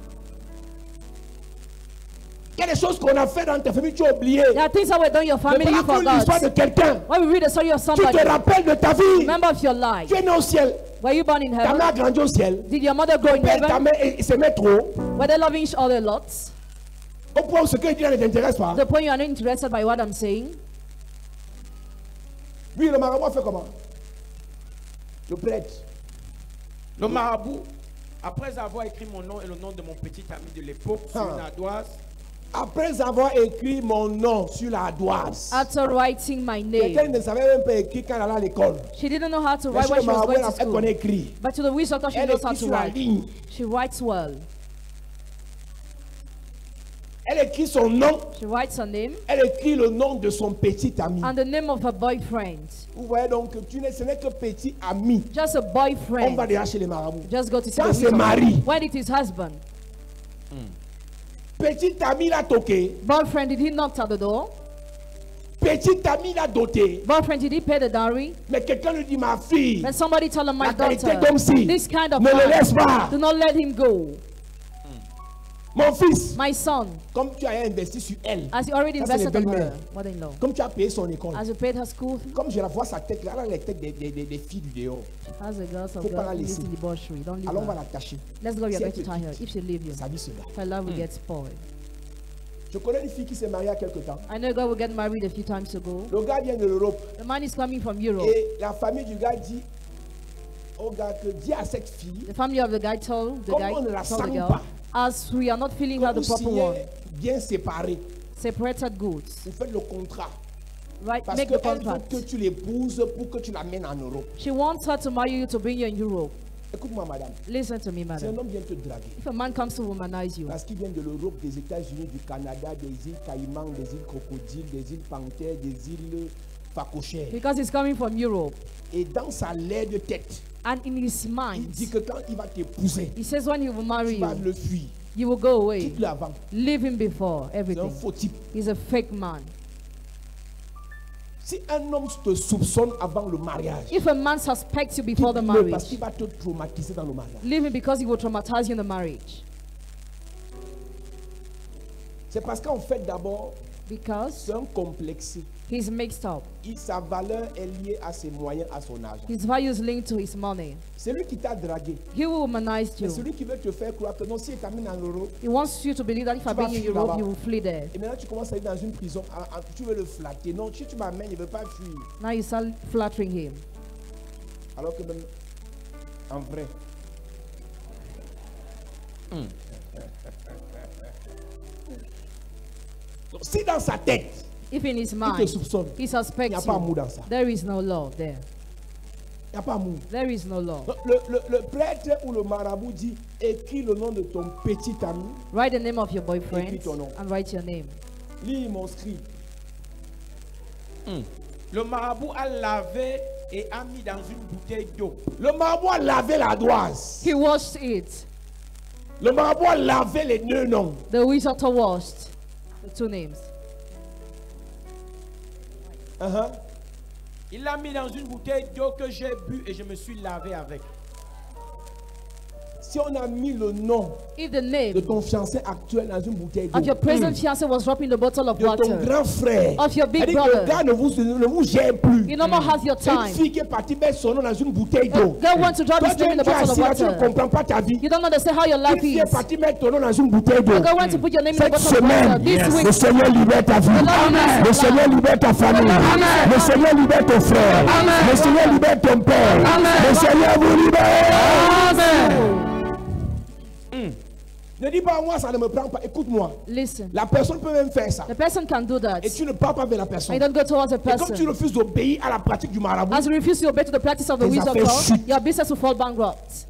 Il y a des choses qu'on a fait dans ta famille, tu as oublié.
There are things that were done in your family
Mais
you
voilà l'histoire de
forgot.
quelqu'un.
When we read the story of
Tu
somebody,
te rappelles de ta vie.
remember of your life.
Tu es né au ciel.
Were you born in
Ta mère a
heaven?
grandi au ciel.
Did your mother grow in
Père, ta
heaven?
mère s'aimait trop.
Were they loving each other lots?
Au point où ce que je dis là ne t'intéresse pas.
The point you are not interested by what I'm saying.
Oui, le marabout a fait comment? Le prêtre.
Le marabout, après avoir écrit mon nom et le nom de mon petit ami de l'époque sur une ardoise,
Après avoir écrit mon nom sur la doise.
After writing my
Quelqu'un
name,
ne savait même pas écrire quand elle allait à l'école.
she didn't know how to
Mais
write
chez
when
le
she was
marabout,
going to
elle connaît
school.
écrire.
But to the witch doctor, she
Elle
knows how
écrit
to
sur la
write.
ligne.
She writes well.
Elle écrit son nom.
She writes her name
Elle écrit le nom de son petit ami.
and the name of her boyfriend.
Vous voyez donc que ce n'est que petit ami.
Just a
On va
boyfriend.
déjà chez les marabouts.
Just go to see
Quand
the
c'est
witch
mari.
doctor. When it is husband.
Petit ami l'a toqué.
Boyfriend, did he knock at the door?
Petit ami l'a doté.
Boyfriend, did he pay the dowry?
Mais quelqu'un lui dit, ma fille,
Then somebody tell him, my
la qualité
daughter,
d'homme-ci,
this kind of
ne le
man,
laisse pas.
do not let him go.
Mon fils,
My son,
comme tu as investi sur elle,
as you already
Ça, c'est les
invested in her,
belles-mères.
mother-in-law,
comme tu as payé son école,
as you paid her school fee,
comme je la vois sa tête là, elle a les têtes des filles du dehors.
as a girl of
Faut pas la
God,
laisser.
in debauchery. Don't leave
Alors on va
her.
la cacher.
Let's go, we are
Si
going
elle
to
te
tie her.
quitte,
If she leave you,
sa vie se gâte.
her love will get spoiled.
Je connais une fille qui s'est mariée il y a quelque temps.
I know a girl will get married a few times ago.
Le gars vient de l'Europe
The man is coming from Europe.
et la famille du gars dit au gars que dis à cette fille,
The family of the guy told the
Comme
guy,
on ne la
told the
sent
girl,
pas.
as we are not feeling her
quand
the
vous
proper one,
signez bien séparés,
separated goods,
vous faites le contrat.
right?
Parce
Make the
qu'elle veut
contract.
que tu l'épouses pour que tu l'amènes en Europe.
She wants her to marry you to bring you in Europe.
Écoute-moi, madame.
Listen to me,
Si un
madam.
homme vient te draguer,
If a man comes to womanize you,
parce qu'il vient de l'Europe, des États-Unis, du Canada, des îles Caïmans, des îles Crocodiles, des îles Panthères, des îles Facochères,
because he's coming from Europe,
et dans sa laide tête,
and in his
il
mind,
dit que quand il va t'épouser,
he says when he will marry
tu vas
you,
le fuir.
you will go away.
Quitte-le avant.
Leave him before
C'est un
everything.
faux type.
He's a fake man.
Si un homme te soupçonne avant le mariage,
If a man suspects you before the
quitte-le parce
marriage,
qu'il va te traumatiser dans le mariage.
leave him because he will traumatize you in the marriage.
C'est parce qu'en fait, d'abord,
Because
c'est un complexé.
he's mixed up.
Sa valeur est liée à ses moyens, à son argent.
His value is linked to his money.
Celui qui t'a dragué,
He will womanize
mais
you.
celui qui veut te faire croire que non, si il t'amène en Europe,
He wants you to believe that if I
Tu vas
bring you
fuir
Europe,
là-bas.
you will flee there.
et maintenant tu commences à aller dans une prison, tu veux le flatter. Non, si tu m'amènes, il ne veut pas fuir.
Now you start flattering him.
Alors que même, en vrai, Donc, si dans sa tête,
If in his
il te
mind
soupçonne,
he
il n'y a
suspects
pas amour
you,
dans ça.
there is no love there.
Il n'y a pas amour.
There is no love.
Donc, le prêtre ou le marabout dit, écris le nom de ton petit ami,
Write the name of your boyfriend
Écris ton nom.
and write your name.
lis mon script.
le marabout a lavé et a mis dans une bouteille d'eau.
Le marabout a lavé la doise.
He washed it.
Le marabout a lavé les deux noms.
The witch doctor washed the two names.
Uh-huh.
Il l'a mis dans une bouteille d'eau que j'ai bu et je me suis lavé avec.
Si on a mis le nom
If the
de
name
ton fiancé actuel dans une bouteille d'eau,
of your present fiancé was dropped in the bottle of
de ton
water,
grand frère,
of your big
c'est-à-dire que
brother.
le gars ne vous gère plus.
he no more has your
C'est une
time.
fille qui est partie mettre son nom dans une bouteille d'eau.
Girl wants to drop
Toi,
his
tu
name in
es
the bottle of
assis là, tu ne
water.
comprends pas ta vie.
You don't understand how your
Une
life
fille
is.
est partie mettre ton nom dans une bouteille d'eau.
The girl wants to put your name in the
Cette
bottle of water.
semaine,
This week,
le Seigneur libère ta vie.
Amen.
Le Seigneur libère ta famille. Le Seigneur libère ton frère. Le Seigneur libère ton père. Le Seigneur vous libère. Ne dis pas à moi, ça ne me prend pas. Écoute-moi.
listen.
La personne peut même faire ça.
The person can do that.
Et tu ne parles pas vers la
And
personne.
you don't go towards the
Et comme tu
person.
refuses d'obéir à la pratique du marabout,
As you refuse to obey to the practice of the
Tes
witch
affaires
doctor,
chutent.
your business will fall bankrupt.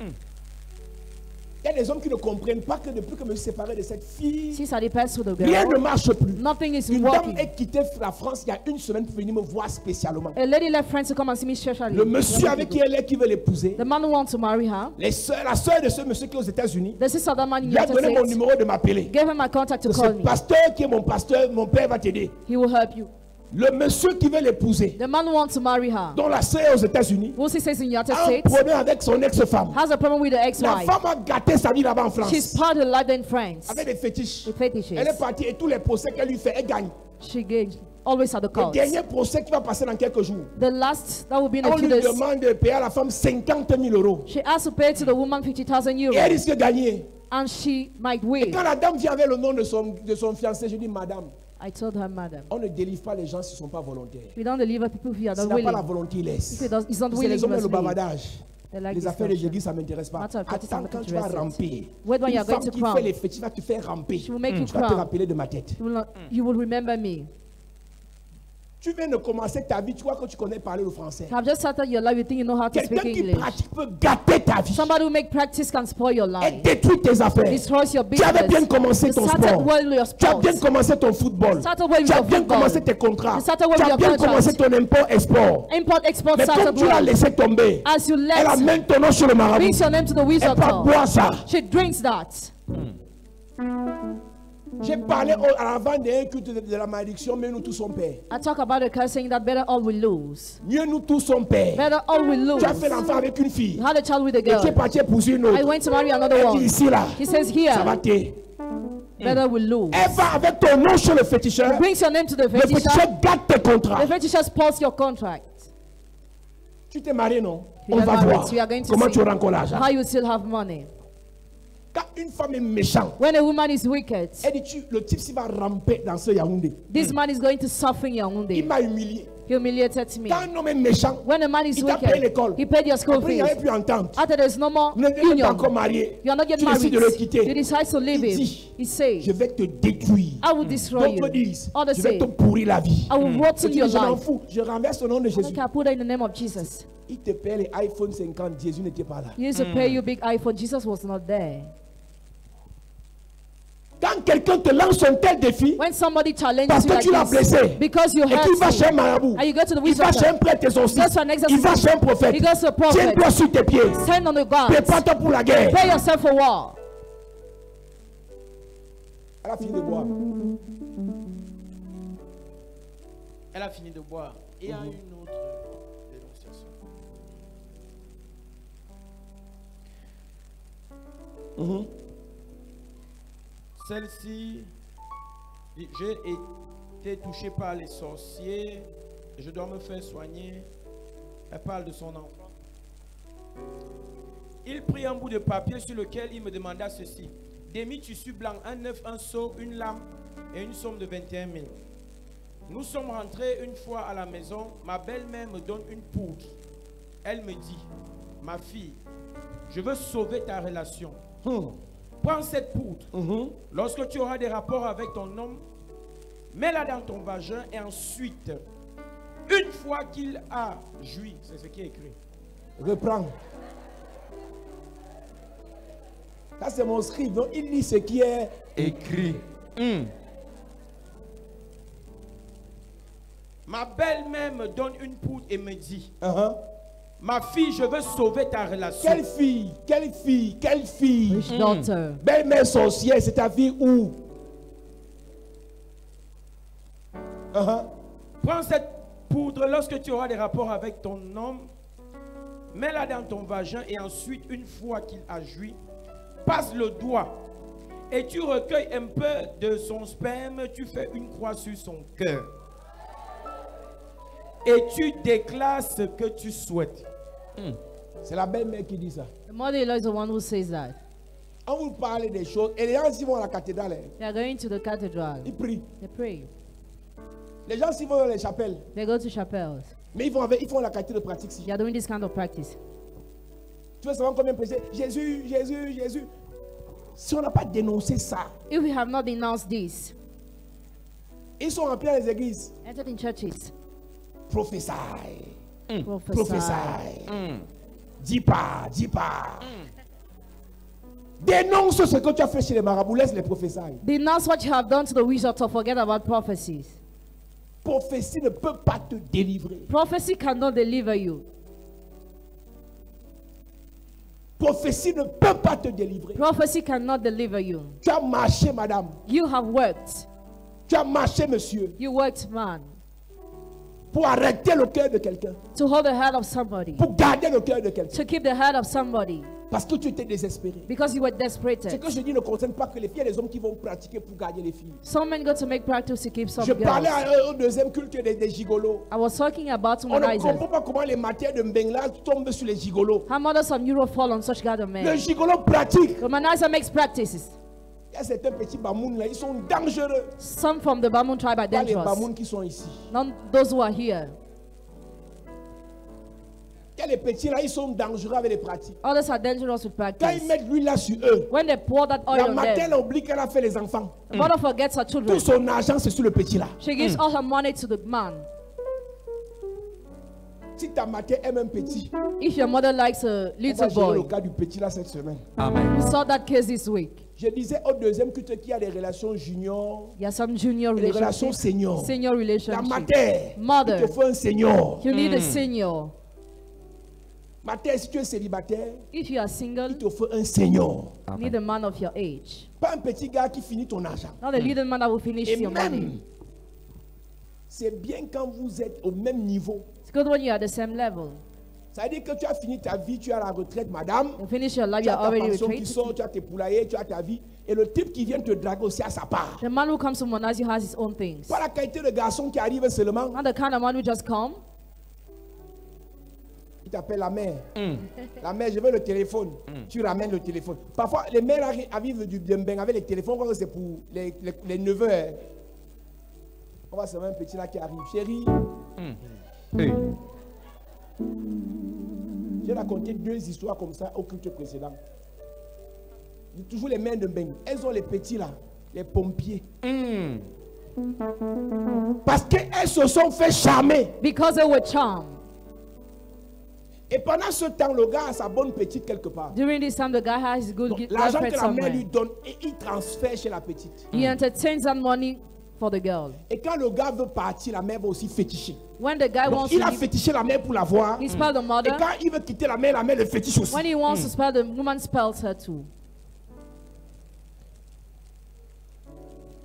il y a des hommes qui ne comprennent pas que depuis que je me suis séparé de cette fille,
Since I depends to the
rien ne
girl,
marche plus.
nothing is
Une dame
working.
est quittée la France il y a une semaine pour venir me voir spécialement.
A lady left friends to come and see me specially.
Le monsieur avec qui elle est, qui veut l'épouser,
The man who wants to marry her,
la soeur de ce monsieur qui est aux États-Unis,
the sister of that man in
lui a
United
donné mon
States,
numéro de m'appeler.
gave him my contact to
Ce
call me.
pasteur qui est mon pasteur, mon père va t'aider.
He will help you.
Le monsieur qui veut l'épouser,
The man who wants to marry her,
dont la sœur est aux États-Unis,
who she says in the United
a un
States,
problème avec son ex-femme.
has a problem with the
La
ex-wife.
femme a gâté sa vie là-bas en France.
She's part of her life in France.
Avec des fétiches.
With fetishes.
Elle est partie et tous les procès qu'elle lui fait, elle gagne.
She gave always at the
Le
court.
dernier procès qui va passer dans quelques jours,
The last that will be in
on
a few
lui
days.
demande de payer à la femme 50 000 euros.
She has to pay to the woman 50,000
Et elle
euros,
risque de gagner.
and she might
Et
win.
quand la dame vient avec le nom de son fiancé, je dis, madame,
I told her, madam,
on ne délivre pas les gens s'ils ne sont pas volontaires.
we don't deliver people who are
S'il
not
n'a pas la
willing.
volonté, il laisse.
If he does, he's not
C'est
willing,
les
he
hommes et
must
le
leave.
bavardage.
They like
Les affaires des
discussion.
églises, ça ne m'intéresse pas.
Matter of practice, I'm
Attends
not
quand tu vas
interested.
ramper.
Wait, when
Une
you are going
femme
to
qui
crown.
fait les fétiches va te faire ramper.
She will make you
Tu vas te
crown.
rappeler de ma tête.
You will remember me.
Tu viens de commencer ta vie, tu crois que tu connais parler le français.
You have just started your life, you think you know how to
Quelqu'un
speak
qui
English.
pratique peut gâter ta vie
Somebody who make practice can spoil your
et
life.
détruire tes affaires.
Destroys your
Tu avais bien
business.
commencé
You
ton
started
sport.
well with your
Tu as bien
sports.
commencé ton football.
Started well with
Tu as
your
bien
football.
commencé tes contrats.
You started well
Tu
with
as
your
bien
contracts.
commencé ton import-export.
Import, export
Mais comme
started
tu l'as
well.
laissé tomber,
As you
elle
let,
amène ton nom sur le marabout.
brings your name to the
Elle
wizard
va
top.
boire ça.
She drinks that.
J'ai parlé à l'avant d'un culte de la malédiction, mais nous tous sommes pères.
I talk about the curse saying that better all will lose.
Mieux nous tous sommes pères.
Better all will lose.
Tu as fait l'enfant avec une fille.
You had a child with a
Et tu es
girl.
parti épouser une
I
autre.
went to marry another
Elle dit
one.
ici là,
He says
ça va
here,
te.
better will lose.
Elle va avec ton nom sur le féticheur.
Brings your name to the
Le féticheur
fetisher.
gâte tes contrats.
The fetisher spoils your contract.
Tu t'es marié, non?
You
On
are
va
married,
voir
so you are going to
comment
see
tu auras encore l'argent.
how you still have money.
Quand une femme est méchante,
When a woman is wicked,
elle dit le type s'il va ramper dans ce Yaoundé.
this man is going to suffer in
Il
Yaoundé.
m'a humilié.
He humiliated me.
Quand un homme est méchant,
When a man is
il t'a payé
wicked,
l'école.
he paid your school
Après, il n'y
fees.
avait plus entente.
After there's no more
Vous n'êtes pas encore
union,
marié.
you are not yet
Tu décides
married.
de le quitter.
You decide to leave
Il
him.
dit,
He says,
je vais te détruire.
I will destroy
D'autres
you.
disent,
Others
je vais
say,
te pourrir la vie.
I will
Et
rotten
tu
your
dis, je m'en
life.
fous, je renverse au nom de Jésus.
Okay, I put it in the name of Jesus.
Il te paye les iPhone 50, Jésus n'était pas là.
He used to pay you big iPhone. Jesus was not there.
Quand quelqu'un te lance un tel défi,
When somebody challenges
parce
you
que
like
tu l'as
this,
blessé,
because you
et qu'il va
hurt
chez un
him,
marabout,
and you go to the
il va
wizard,
chez un prêtre
goes to an
exorciste,
exorcist,
il va chez un prophète,
he goes to a prophet,
tiens-toi sur tes pieds,
stand on the ground,
prépare-toi pour la guerre.
prepare yourself for war.
Elle a fini de boire.
Elle a fini de boire. Et il y a une autre dénonciation. Celle-ci, j'ai été touché par les sorciers et je dois me faire soigner. Elle parle de son enfant. Il prit un bout de papier sur lequel il me demanda ceci. Demi-tissu blanc, un œuf, un seau, une lame et une somme de 21 000. Nous sommes rentrés une fois à la maison. Ma belle-mère me donne une poudre. Elle me dit, ma fille, je veux sauver ta relation. Prends cette poudre. Lorsque tu auras des rapports avec ton homme, mets-la dans ton vagin et ensuite, une fois qu'il a joui, c'est ce qui est écrit.
Reprends. Ça c'est mon scribe, donc il lit ce qui est
Écrit.
Ma belle-mère me donne une poudre et me dit,
Uh-huh.
ma fille, je veux sauver ta relation.
Quelle fille? Quelle fille? Quelle fille?
Which daughter?
Belle-mère sorcière, c'est ta fille où? Uh-huh.
Prends cette poudre lorsque tu auras des rapports avec ton homme, mets-la dans ton vagin et ensuite, une fois qu'il a joui, passe le doigt et tu recueilles un peu de son sperme, tu fais une croix sur son cœur et tu déclares ce que tu souhaites.
C'est la belle-mère qui dit ça.
The mother-in-law is the one who says that.
On vous parle des choses et les gens s'y vont à la cathédrale, hein,
They are going to the cathedral.
ils prient.
They pray.
Les gens s'y vont dans les chapelles,
They go to chapels.
mais ils font la cathédrale de pratique.
They are doing this kind of practice.
Tu veux savoir combien prêcher? Jésus, Jésus, Jésus. Si on n'a pas dénoncé ça,
If we have not denounced this,
ils sont remplis dans les églises.
entered in churches,
Prophesy,
prophesy,
prophesy. Dis pas, dis pas. Dénonce ce que tu as fait chez les marabouts, laisse les prophéties.
denounce what you have done to the wizard or forget about prophecies.
Prophétie ne peut pas te délivrer.
Prophecy cannot deliver you.
Prophétie ne peut pas te délivrer.
Prophecy cannot deliver you.
Tu as marché, madame.
You have worked.
Tu as marché, monsieur.
You worked, man.
pour arrêter le cœur de quelqu'un,
to hold the hand of somebody,
pour garder le cœur de quelqu'un,
to keep the hand of somebody,
parce que tu étais désespéré.
because you were
Ce
desperate.
que je dis ne concerne pas que les filles et les hommes qui vont pratiquer pour gagner les filles.
Some men go to make practice to keep some
Je parlais
girls.
au deuxième culte des gigolos.
I was talking about
On ne
womanizers.
comprend pas comment les matières de Mbengla tombent sur les gigolos.
How mothers of Europe fall on such gathered
Le
men.
gigolo pratique.
Womanizer makes practices.
Il y a certains petits bamoun là, ils sont dangereux.
Some from the Bamoun tribe are
Pas les
dangerous.
bamoun qui sont ici.
Not those who are here.
Il y a les petits là, ils sont dangereux avec les pratiques.
Others are dangerous with
Quand ils
practice.
mettent l'huile là sur eux,
When they pour that oil
la
on
matin
them,
elle oublie qu'elle a fait les enfants.
the mother forgets her children.
Tout son argent c'est sur le petit là.
She gives all her money to the man.
Si ta matin aime un petit,
If your mother likes a
on
little
va gérer le
boy,
cas du petit là cette semaine.
Amen.
we saw that case this week.
Je disais au deuxième culte qu'il y a des relations juniors
There are some junior
et des relations
relationships,
seniors.
senior
La
relationships.
mater,
Mother.
il te faut un senior.
You need a senior.
Mater, si tu es célibataire,
If you are single,
il te faut un senior.
you need a man of your age.
Pas un petit gars qui finit ton argent.
Not a little man that will finish
Et
your
même,
money.
c'est bien quand vous êtes au même niveau.
It's good when you're at the same level.
Ça veut dire que tu as fini ta vie, tu es à la retraite, madame.
You finish your life,
Tu as
you're
ta
already
pension qui
retreated.
sort, tu as tes poulaillers, tu as ta vie. Et le type qui vient te draguer aussi a sa part.
The man who comes to Monazi has his own things.
Pas la qualité de garçon qui arrive seulement.
Not the kind of man who just come.
Il t'appelle la mère. La mère, je veux le téléphone. Tu ramènes le téléphone. Parfois, les mères arrivent du Dembeng avec les téléphones, on croit que c'est pour les neveux. Hein. On va savoir un petit là qui arrive. Chérie,
Hey.
j'ai raconté 2 histoires comme ça au culte précédent. Toujours les mères de Dembeng. Elles ont les petits là, les pompiers. Parce qu'elles se sont fait charmer.
Because they were charmed.
Et pendant ce temps, le gars a sa bonne petite quelque part.
During this time, the guy has his good
Donc, l'argent
girlfriend
que la mère
somewhere.
lui donne, et il transfère chez la petite.
He entertains that money for the girl.
Et quand le gars veut partir, la mère va aussi féticher.
When the guy
Donc,
wants
il
to
a
leave,
fétiché la mère pour la voir.
he spelled the
Et
mother.
quand il veut quitter la mère le fétiche aussi.
When he wants to spell, the woman spells her too.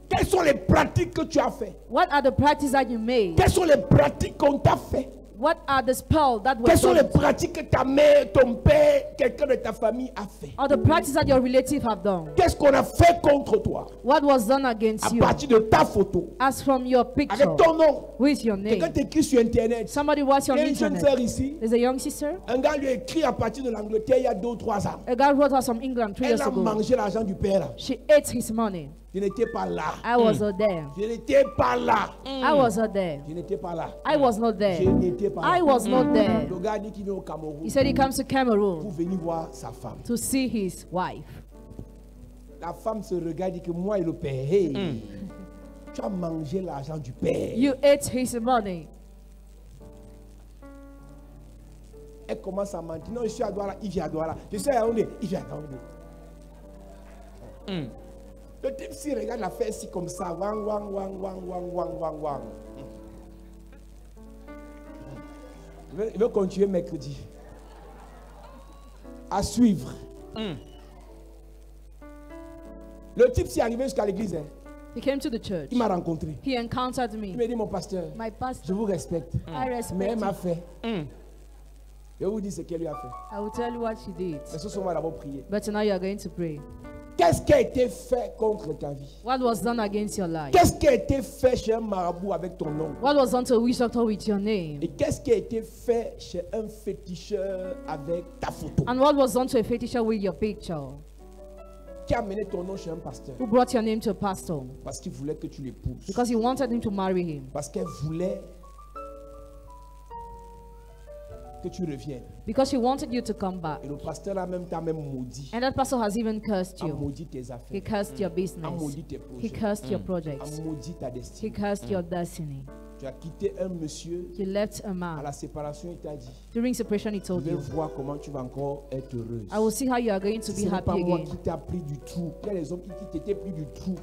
Quelles sont les pratiques que tu as fait?
What are the practices that you made?
Quelles sont les pratiques qu'on t'a fait?
What are the spells that were
Quelles sont les
done?
pratiques que ta mère, ton père, quelqu'un de ta famille a fait?
Or the practices that your relatives have done?
Qu'est-ce qu'on a fait contre toi?
What was done against
À
you?
partir de ta photo,
As from your picture,
avec ton nom.
with your name.
Quelqu'un t'écrit sur Internet.
Somebody was
Il
on
y a une jeune
internet.
sœur ici.
There's a young sister.
Un gars lui a écrit à partir de l'Angleterre il y a 2 ou 3 ans.
A guy wrote her from England 3
Elle
years
a
ago.
mangé l'argent du père. Là.
She ate his money.
Je n'étais pas là.
I was not there.
Je n'étais pas là.
I was not there.
Je n'étais pas là.
I was not there.
Je n'étais pas là.
I was not there.
Le gars dit qu'il vient au Cameroun
He said he comes to
pour
Cameroon
venir voir sa femme.
to see his wife.
La femme se regarde et dit que moi et le père, hey, tu as mangé l'argent du père.
You ate his money.
Elle commence à mentir. Non, je suis à Douala, il vient à Douala. Je suis à Yaoundé, il vient à Yaoundé. Le type s'il regarde l'affaire ici comme ça, wang, wang, wang, wang, wang, wang, wang, wang. Il veut continuer mercredi. À suivre. Le type s'est arrivé jusqu'à l'église. Hein.
He came to the church.
Il m'a rencontré.
He encountered
Il
me.
m'a dit, mon pasteur,
My
je
pastor,
vous respecte.
I
Mais
respect
elle m'a
you.
fait. Je vous dis ce qu'elle lui a fait.
I will tell you what she did.
Mais ce soir, on va d'abord prier.
But now you are going to pray.
Qu'est-ce qui a été fait contre ta vie?
What was done against your life?
Qu'est-ce qui a été fait chez un marabout avec ton nom?
What was done to a witch doctor with your name?
Et qu'est-ce qui a été fait chez un féticheur avec ta photo?
And what was done to a fetisher with your picture?
Qui a amené ton nom chez un pasteur?
Who brought your name to a pastor?
Parce qu'il voulait que tu l'épouses.
Because he wanted him to marry him.
Parce qu'elle voulait que tu reviennes.
Because she wanted you to come back.
Et le pasteur a même maudit.
And that pastor has even cursed
A
you.
maudit tes
He
affaires.
cursed your
A
business.
maudit tes
He
projets.
cursed your
A
projects.
maudit ta
He
destinée.
cursed your destiny.
Tu as quitté un monsieur.
You left a
À
man.
la séparation, il t'a dit,
During separation, he
je
told
vais
you,
voir comment tu vas encore être heureuse.
I will see how you are going to
Ce
be
n'est pas
happy
moi
again.
qui t'ai pris du tout. Il y a des hommes qui t'étaient pris du tout.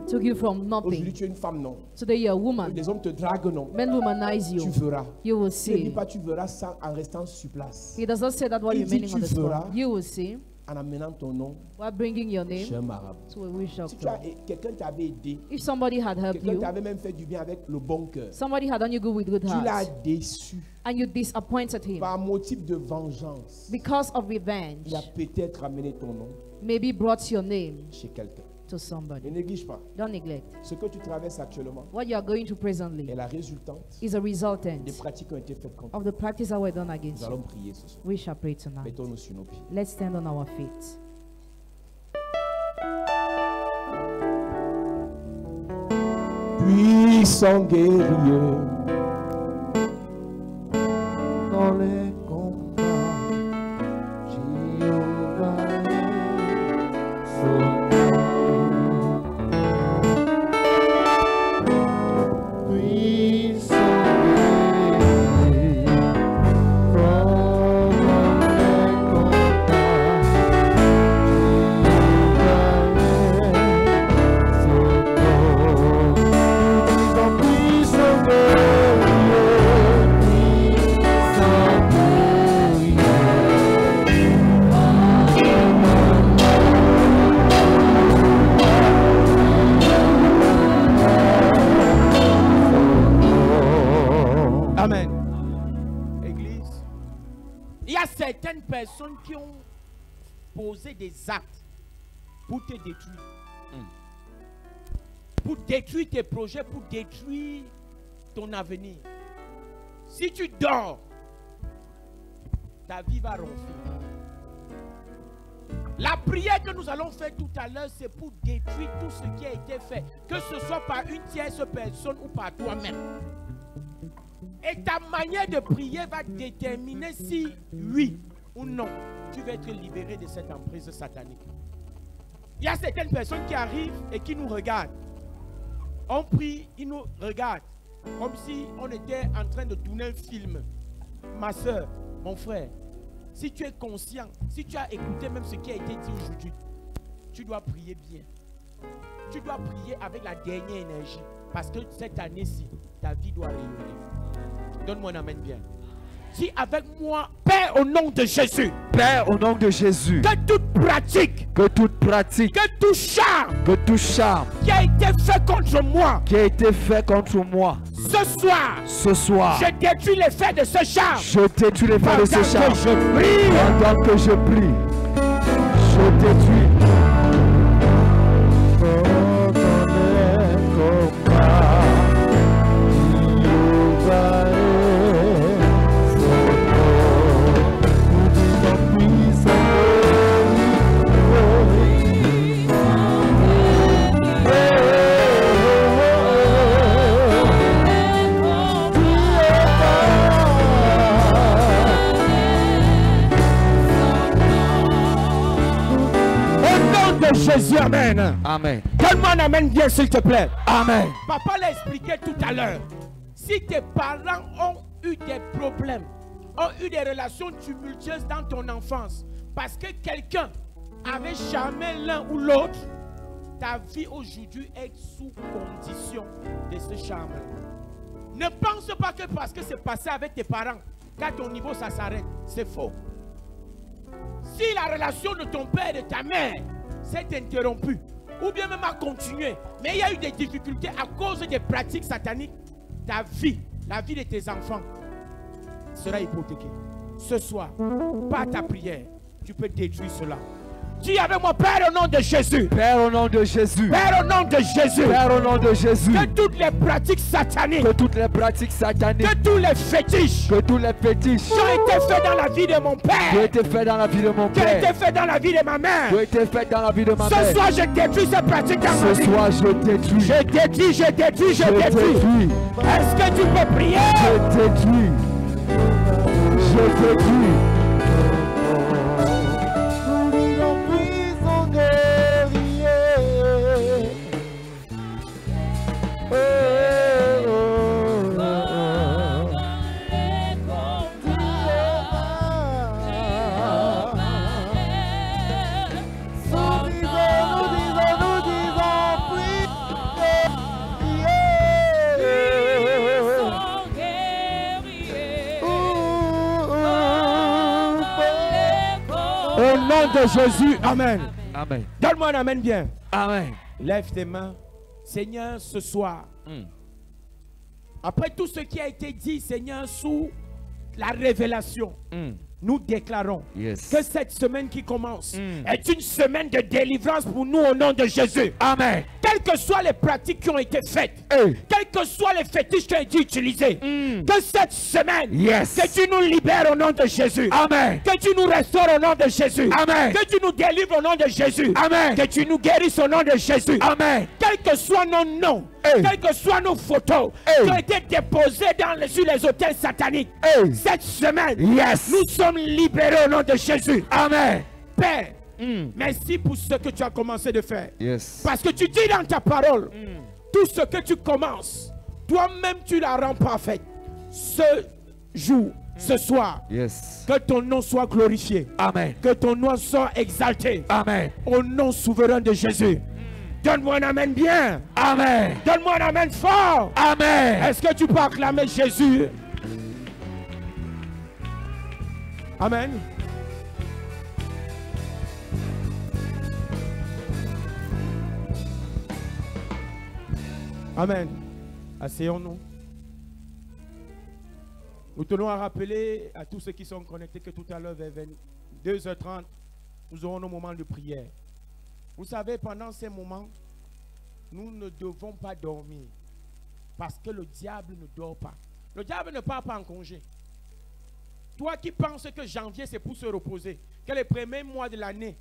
Took you from
Aujourd'hui,
nothing.
tu es une femme, non.
Today you're a woman.
Les hommes te draguent, non.
Men womanize
Tu
you.
verras.
You will
Il ne dit
see.
pas tu verras ça en restant sur place.
He does not say that while
Il
you're
dit,
remaining on
tu
the spot.
verras.
You will see.
en amenant ton nom
while bringing your
chez un
name
marabout.
to a witch
Si
doctor.
quelqu'un t'avait aidé,
If somebody had helped
quelqu'un
you,
t'avait même fait du bien avec le bon cœur,
somebody had done you good with good
tu l'as
heart,
déçu
and you disappointed him
par motif de vengeance.
because of revenge,
Il a peut-être amené ton nom
maybe brought your name
chez quelqu'un.
to
Ne
somebody.
néglige pas.
Don't neglect.
Ce que tu traverses actuellement
What you are going through presently
est la résultante
is a resultant
des pratiques qui ont été faites contre
of the practice that were done
nous.
against
Nous
you.
allons prier ce soir.
We shall pray tonight.
Mettons-nous sur nos pieds.
Let's stand on our feet.
Puissant guerrier dans les combats, Jéhovah est son nom. Puissant guerrier dans les combats,
Amen. Église, il y a certaines personnes qui ont posé des actes pour te détruire. Pour détruire tes projets, pour détruire ton avenir. Si tu dors, ta vie va ronfler. La prière que nous allons faire tout à l'heure, c'est pour détruire tout ce qui a été fait, que ce soit par une tierce personne ou par toi-même. Et ta manière de prier va déterminer si, oui ou non, tu vas être libéré de cette emprise satanique. Il y a certaines personnes qui arrivent et qui nous regardent. On prie, ils nous regardent, comme si on était en train de tourner un film. Ma soeur, mon frère, si tu es conscient, si tu as écouté même ce qui a été dit aujourd'hui, tu dois prier bien. Tu dois prier avec la dernière énergie. Parce que cette année-ci, ta vie doit rayonner. Donne-moi un amen bien. Dis avec moi, Père au nom de Jésus.
Père, au nom de Jésus,
Que toute pratique,
que toute pratique,
que tout charme
que tout charme
qui a été fait contre moi,
qui a été fait contre moi,
ce soir,
ce soir,
je détruis l'effet de ce charme.
je détruis les faits de ce
Pendant
charme.
que je prie.
Pendant que je prie, je détruis.
Jésus, amen.
Amen.
Donne-moi un amen bien, s'il te plaît.
Amen.
Papa l'a expliqué tout à l'heure. Si tes parents ont eu des problèmes, ont eu des relations tumultueuses dans ton enfance, parce que quelqu'un avait charmé l'un ou l'autre, ta vie aujourd'hui est sous condition de ce charme. Ne pense pas que parce que c'est passé avec tes parents, qu'à ton niveau ça s'arrête. C'est faux. Si la relation de ton père et de ta mère s'est interrompue, ou bien même a continué, mais il y a eu des difficultés à cause des pratiques sataniques, ta vie, la vie de tes enfants sera hypothéquée. Ce soir, par ta prière, tu peux détruire cela. Dis avec moi, Père au nom de Jésus.
Père, au nom de Jésus.
Père au nom de Jésus.
Père, au nom de Jésus.
Que toutes les pratiques sataniques,
Que toutes les pratiques sataniques,
que tous les fétiches
que tous les fétiches
qui ont été faits dans la vie de mon
qui ont
père,
été faits dans la vie de mon
qui ont été
père,
faits dans la vie de ma mère,
qui ont été faits dans la vie de ma
ce
mère,
soir je détruis ces pratiques dans ma
ce
vie.
soir je détruis.
Je détruis, je détruis, je
Je
détruis.
détruis.
Est-ce que tu peux prier?
Je détruis. Je détruis.
nom de Jésus. Amen.
Amen.
Donne-moi un amen bien.
Amen.
Lève tes mains. Seigneur, ce soir, après tout ce qui a été dit, Seigneur, sous la révélation, nous déclarons que cette semaine qui commence est une semaine de délivrance pour nous au nom de Jésus. Amen. Quelles que soient les pratiques qui ont été faites, quels que soient les fétiches qui ont été utilisés, que cette semaine, que tu nous libères au nom de Jésus. Amen. Que tu nous restaures au nom de Jésus. Amen. Que tu nous délivres au nom de Jésus. Amen. Que tu nous guérisses au nom de Jésus. Amen. Quels que soient nos noms, quelles que soient nos photos qui ont été déposées sur les hôtels sataniques, cette semaine, nous sommes libérés au nom de Jésus. Amen. Père, merci pour ce que tu as commencé de faire. Parce que tu dis dans ta parole, tout ce que tu commences, toi-même tu la rends parfaite. Ce jour, ce soir, que ton nom soit glorifié. Amen. Que ton nom soit exalté. Amen. Au nom souverain de Jésus. Donne-moi un amen bien. Amen. Donne-moi un amen fort. Amen. Est-ce que tu peux acclamer Jésus? Amen. Amen. Asseyons-nous. Nous tenons à rappeler à tous ceux qui sont connectés que tout à l'heure, vers 22h30, nous aurons nos moments de prière. Vous savez, pendant ces moments, nous ne devons pas dormir. Parce que le diable ne dort pas. Le diable ne part pas en congé. Toi qui penses que janvier, c'est pour se reposer, que les premiers mois de l'année.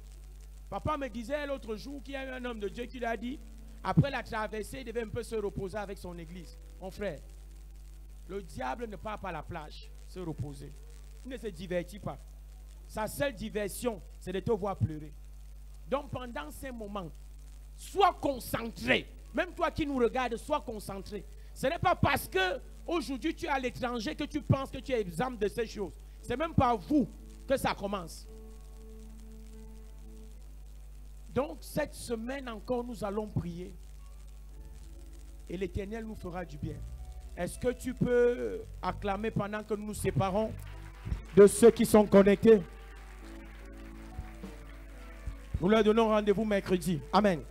Papa me disait l'autre jour qu'il y a eu un homme de Dieu qui lui a dit, après la traversée, il devait un peu se reposer avec son église. Mon frère, le diable ne part pas à la plage, se reposer. Il ne se divertit pas. Sa seule diversion, c'est de te voir pleurer. Donc pendant ces moments, sois concentré. Même toi qui nous regardes, sois concentré. Ce n'est pas parce que aujourd'hui tu es à l'étranger que tu penses que tu es exempt de ces choses. C'est même par vous que ça commence. Donc cette semaine encore, nous allons prier. Et l'Éternel nous fera du bien. Est-ce que tu peux acclamer pendant que nous nous séparons de ceux qui sont connectés? Nous leur donnons rendez-vous mercredi. Amen.